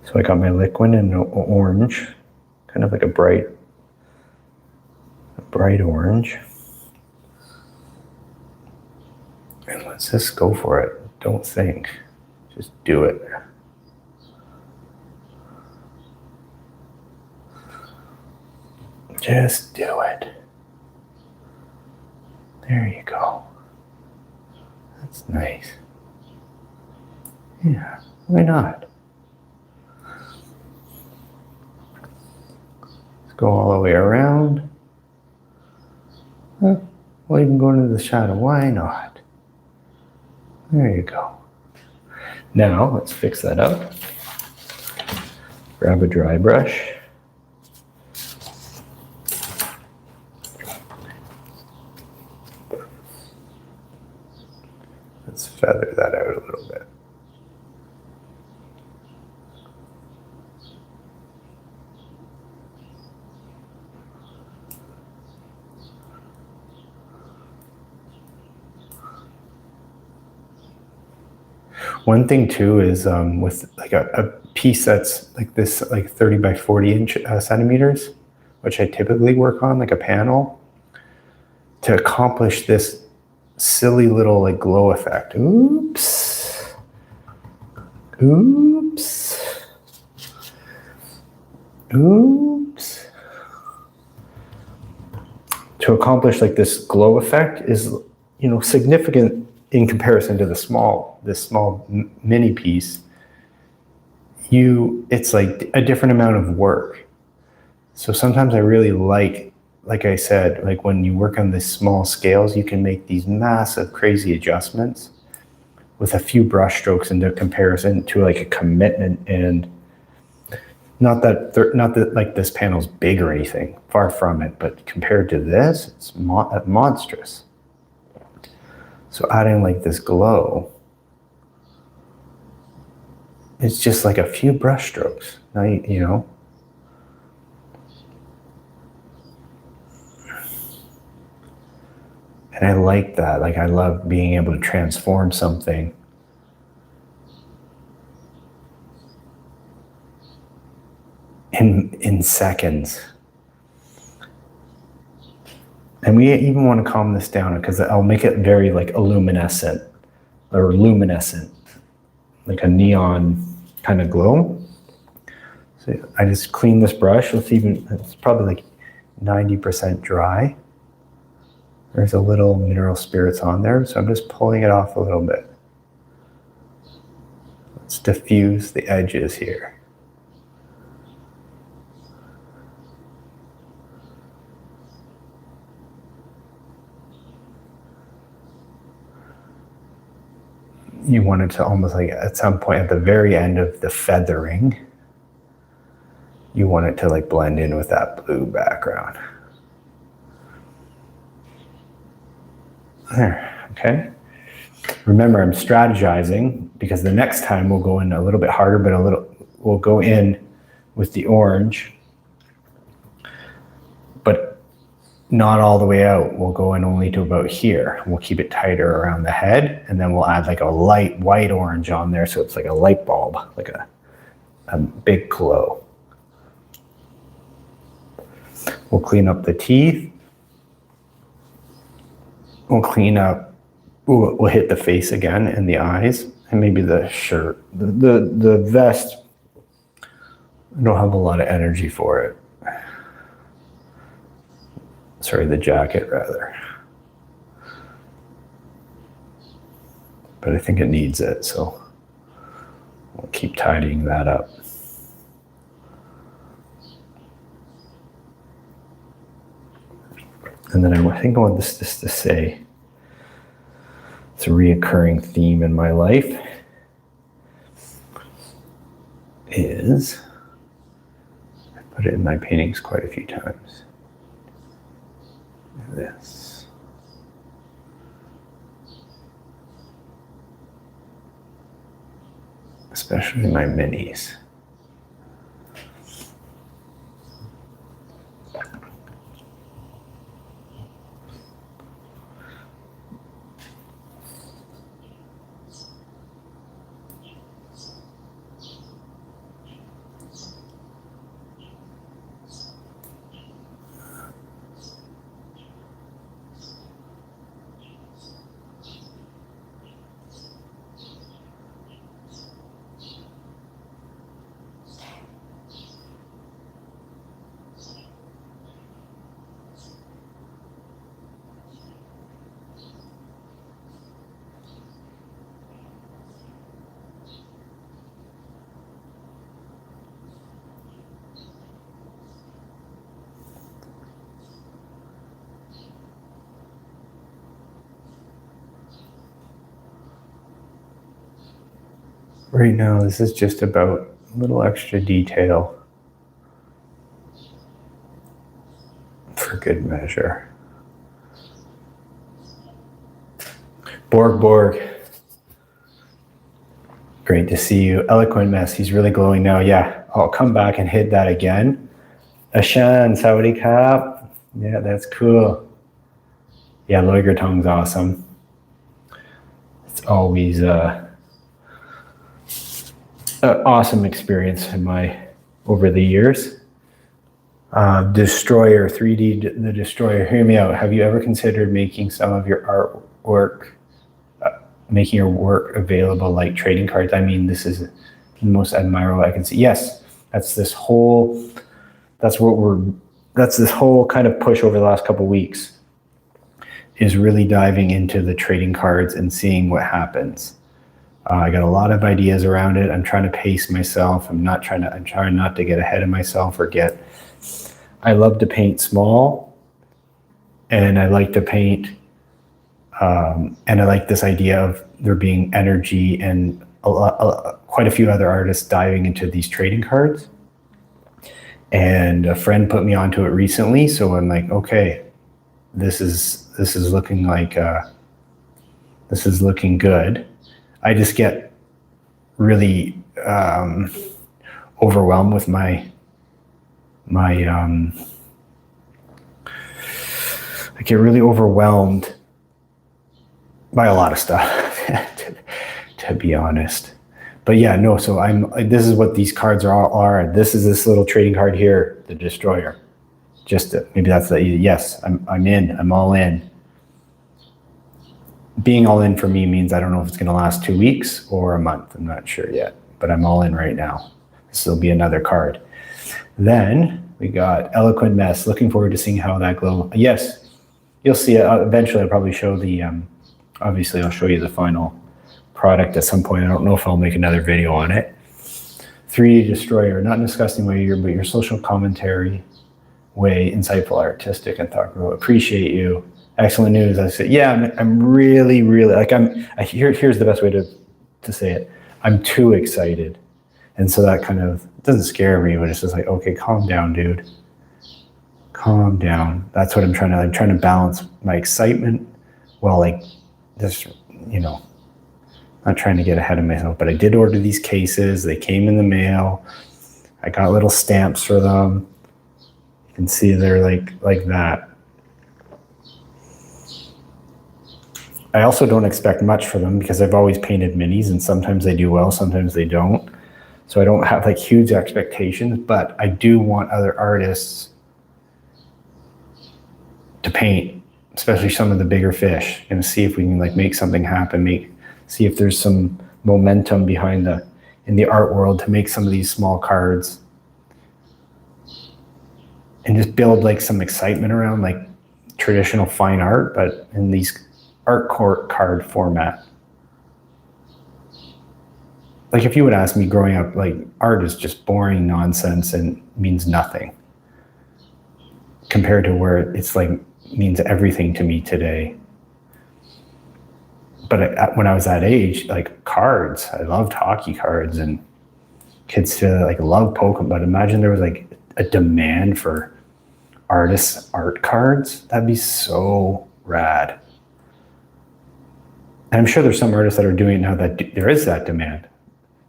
So I got my liquid in orange, kind of like a bright orange. And let's just go for it. Don't think, just do it. Just do it. There you go. That's nice. Yeah, why not? Let's go all the way around. Well, even go into the shadow. Why not? There you go. Now, let's fix that up. Grab a dry brush. Let's feather that out a little bit. One thing too is with like a piece that's like this, like 30 by 40 centimeters, which I typically work on, like a panel, to accomplish this silly little like glow effect. Oops. Oops. Oops. To accomplish like this glow effect is, significant in comparison to this small mini piece. It's like a different amount of work. So sometimes I really like I said, like when you work on these small scales, you can make these massive, crazy adjustments with a few brush strokes into comparison to like a commitment. And not that like this panel's big or anything, far from it, but compared to this, it's monstrous. So adding like this glow, it's just like a few brush strokes. Now, And I like that. Like I love being able to transform something in seconds. And we even want to calm this down because I'll make it very like luminescent, like a neon kind of glow. So I just clean this brush. It's probably like 90% dry. There's a little mineral spirits on there, so I'm just pulling it off a little bit. Let's diffuse the edges here. You want it to almost like at some point at the very end of the feathering, you want it to like blend in with that blue background. There, okay. Remember, I'm strategizing because the next time we'll go in a little bit harder, but we'll go in with the orange, but not all the way out. We'll go in only to about here. We'll keep it tighter around the head, and then we'll add like a light white orange on there, so it's like a light bulb, like a big glow. We'll clean up the teeth. We'll clean up, we'll hit the face again and the eyes, and maybe the shirt. The vest, I don't have a lot of energy for it. Sorry, the jacket rather. But I think it needs it, so we'll keep tidying that up. And then I think I want this to say, it's a reoccurring theme in my life, is, I put it in my paintings quite a few times, this. Especially my minis. Right now, this is just about a little extra detail for good measure. Borg. Great to see you. Eloquent Mess, he's really glowing now. Yeah, I'll come back and hit that again. Ashan, Sawadee Kap. Yeah, that's cool. Yeah, Loiger Tong's awesome. It's always an awesome experience over the years. Destroyer, 3D the Destroyer, hear me out. Have you ever considered making some of your artwork, making your work available like trading cards? I mean, this is the most admirable I can see. Yes, that's this whole kind of push over the last couple of weeks, is really diving into the trading cards and seeing what happens. I got a lot of ideas around it. I'm trying to pace myself. I'm trying not to get ahead of myself I love to paint small, and I like to paint, and I like this idea of there being energy and quite a few other artists diving into these trading cards. And a friend put me onto it recently, so I'm like, okay, this is looking like this is looking good. I just get really overwhelmed with I get really overwhelmed by a lot of stuff, to be honest. But yeah, no. So this is what these cards are. This is this little trading card here, the Destroyer. Maybe that's the yes. I'm in. I'm all in. Being all in for me means I don't know if it's going to last 2 weeks or a month. I'm not sure yet, but I'm all in right now. This will be another card. Then we got Eloquent Mess. Looking forward to seeing how that glow. Yes, you'll see it. Eventually, I'll probably show the. Obviously, I'll show you the final product at some point. I don't know if I'll make another video on it. 3D Destroyer, not in a disgusting way, but your social commentary way, insightful, artistic, and thought-provoking. Appreciate you. Excellent news. I said, yeah, I'm really, really like here's the best way to say it. I'm too excited, and so that kind of doesn't scare me, but it's just like, okay, calm down, dude. Calm down. That's what I'm trying to balance my excitement while like just not trying to get ahead of myself. But I did order these cases. They came in the mail. I got little stamps for them. You can see they're like that. I also don't expect much for them because I've always painted minis, and sometimes they do well, sometimes they don't. So I don't have like huge expectations, but I do want other artists to paint, especially some of the bigger fish, and see if we can like make something happen, see if there's some momentum behind in the art world to make some of these small cards and just build like some excitement around like traditional fine art, but in these art court card format. Like if you would ask me growing up, like art is just boring nonsense and means nothing compared to where it's like means everything to me today. But when I was that age, like cards, I loved hockey cards, and kids still like love Pokemon. But imagine there was like a demand for artists' art cards. That'd be so rad. And I'm sure there's some artists that are doing it now that there is that demand.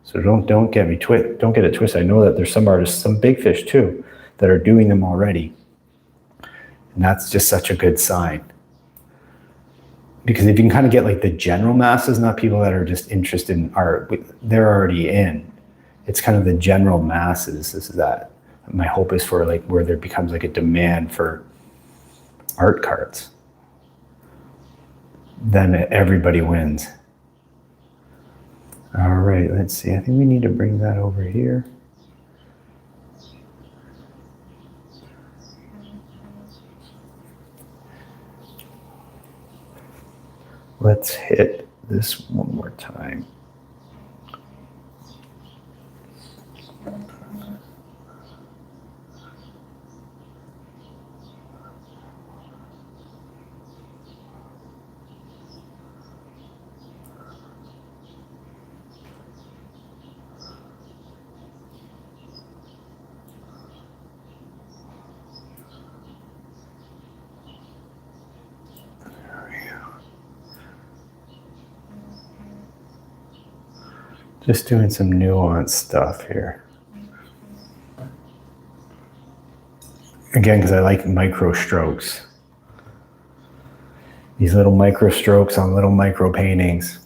So don't get it twisted. I know that there's some artists, some big fish too, that are doing them already. And that's just such a good sign. Because if you can kind of get like the general masses, not people that are just interested in art, they're already in. It's kind of the general masses. This is that. My hope is for like where there becomes like a demand for art cards. Then everybody wins. All right, let's see. I think we need to bring that over here. Let's hit this one more time. Just doing some nuanced stuff here. Again, because I like micro strokes. These little micro strokes on little micro paintings.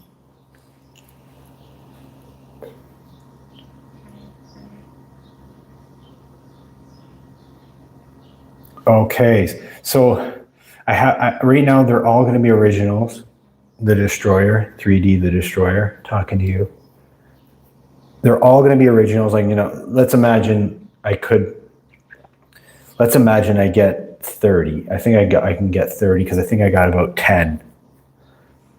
Okay, so right now they're all going to be originals. The Destroyer, 3D The Destroyer, talking to you. They're all going to be originals. Like, let's imagine I get 30. I think I can get 30 because I think I got about 10.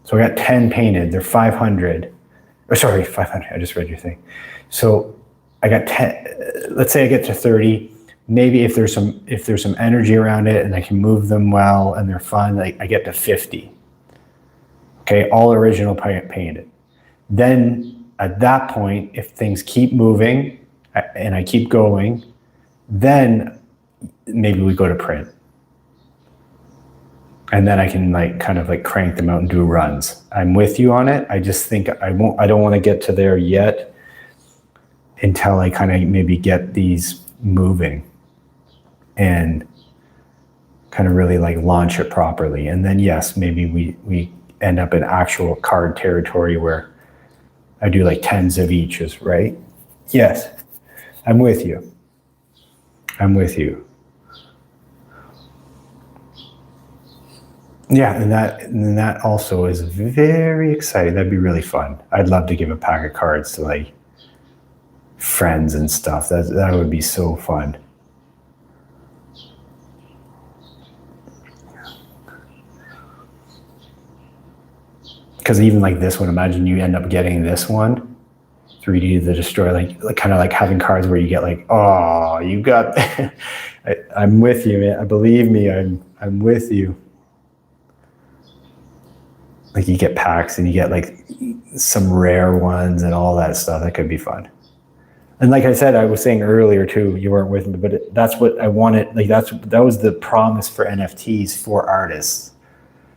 So I got 10 painted. They're 500. Oh, sorry, 500. I just read your thing. So I got 10. Let's say I get to 30. Maybe if there's some energy around it and I can move them well and they're fun, like I get to 50. Okay, all original painted. Then at that point, if things keep moving and I keep going, then maybe we go to print. And then I can like kind of like crank them out and do runs. I'm with you on it. I just think I don't want to get to there yet until I kind of maybe get these moving and kind of really like launch it properly. And then yes, maybe we end up in actual card territory where I do like 10s of each, right? Yes, I'm with you. I'm with you. Yeah, and that also is very exciting. That'd be really fun. I'd love to give a pack of cards to like friends and stuff. That would be so fun. Because even like this one, imagine you end up getting this one, 3D the Destroyer, like kind of like having cards where you get like, oh, you got. I'm with you, man. Believe me, I'm with you. Like you get packs and you get like some rare ones and all that stuff. That could be fun. And like I said, I was saying earlier too, you weren't with me, but that's what I wanted. Like that was the promise for NFTs for artists.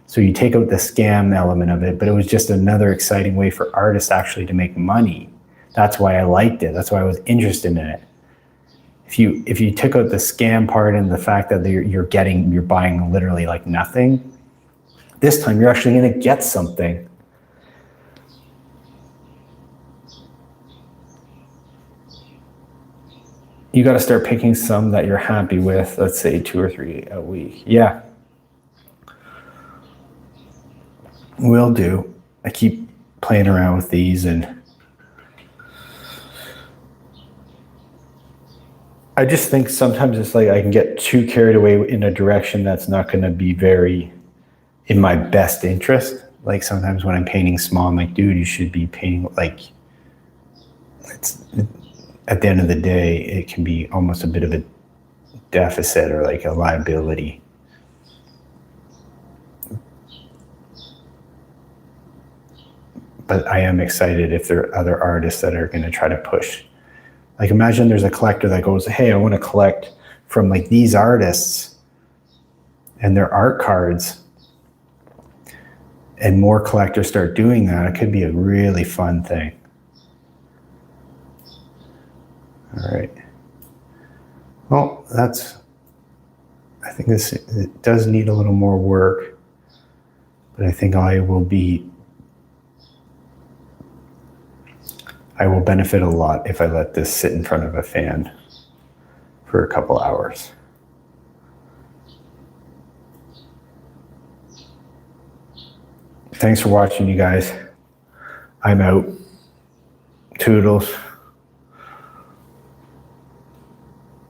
So you take out the scam element of it, but it was just another exciting way for artists actually to make money. That's why I liked it. That's why I was interested in it. If you took out the scam part and the fact that you're buying literally like nothing, this time you're actually going to get something. You got to start picking some that you're happy with. Let's say 2 or 3 a week. Yeah. Will do. I keep playing around with these and I just think sometimes it's like I can get too carried away in a direction that's not going to be very in my best interest. Like sometimes when I'm painting small, I'm like, dude, you should be painting like at the end of the day, it can be almost a bit of a deficit or like a liability. But I am excited if there are other artists that are going to try to push. Like imagine there's a collector that goes, hey, I want to collect from like these artists and their art cards. And more collectors start doing that. It could be a really fun thing. All right. Well, I think it does need a little more work, but I think I will benefit a lot if I let this sit in front of a fan for a couple hours. Thanks for watching, you guys. I'm out. Toodles.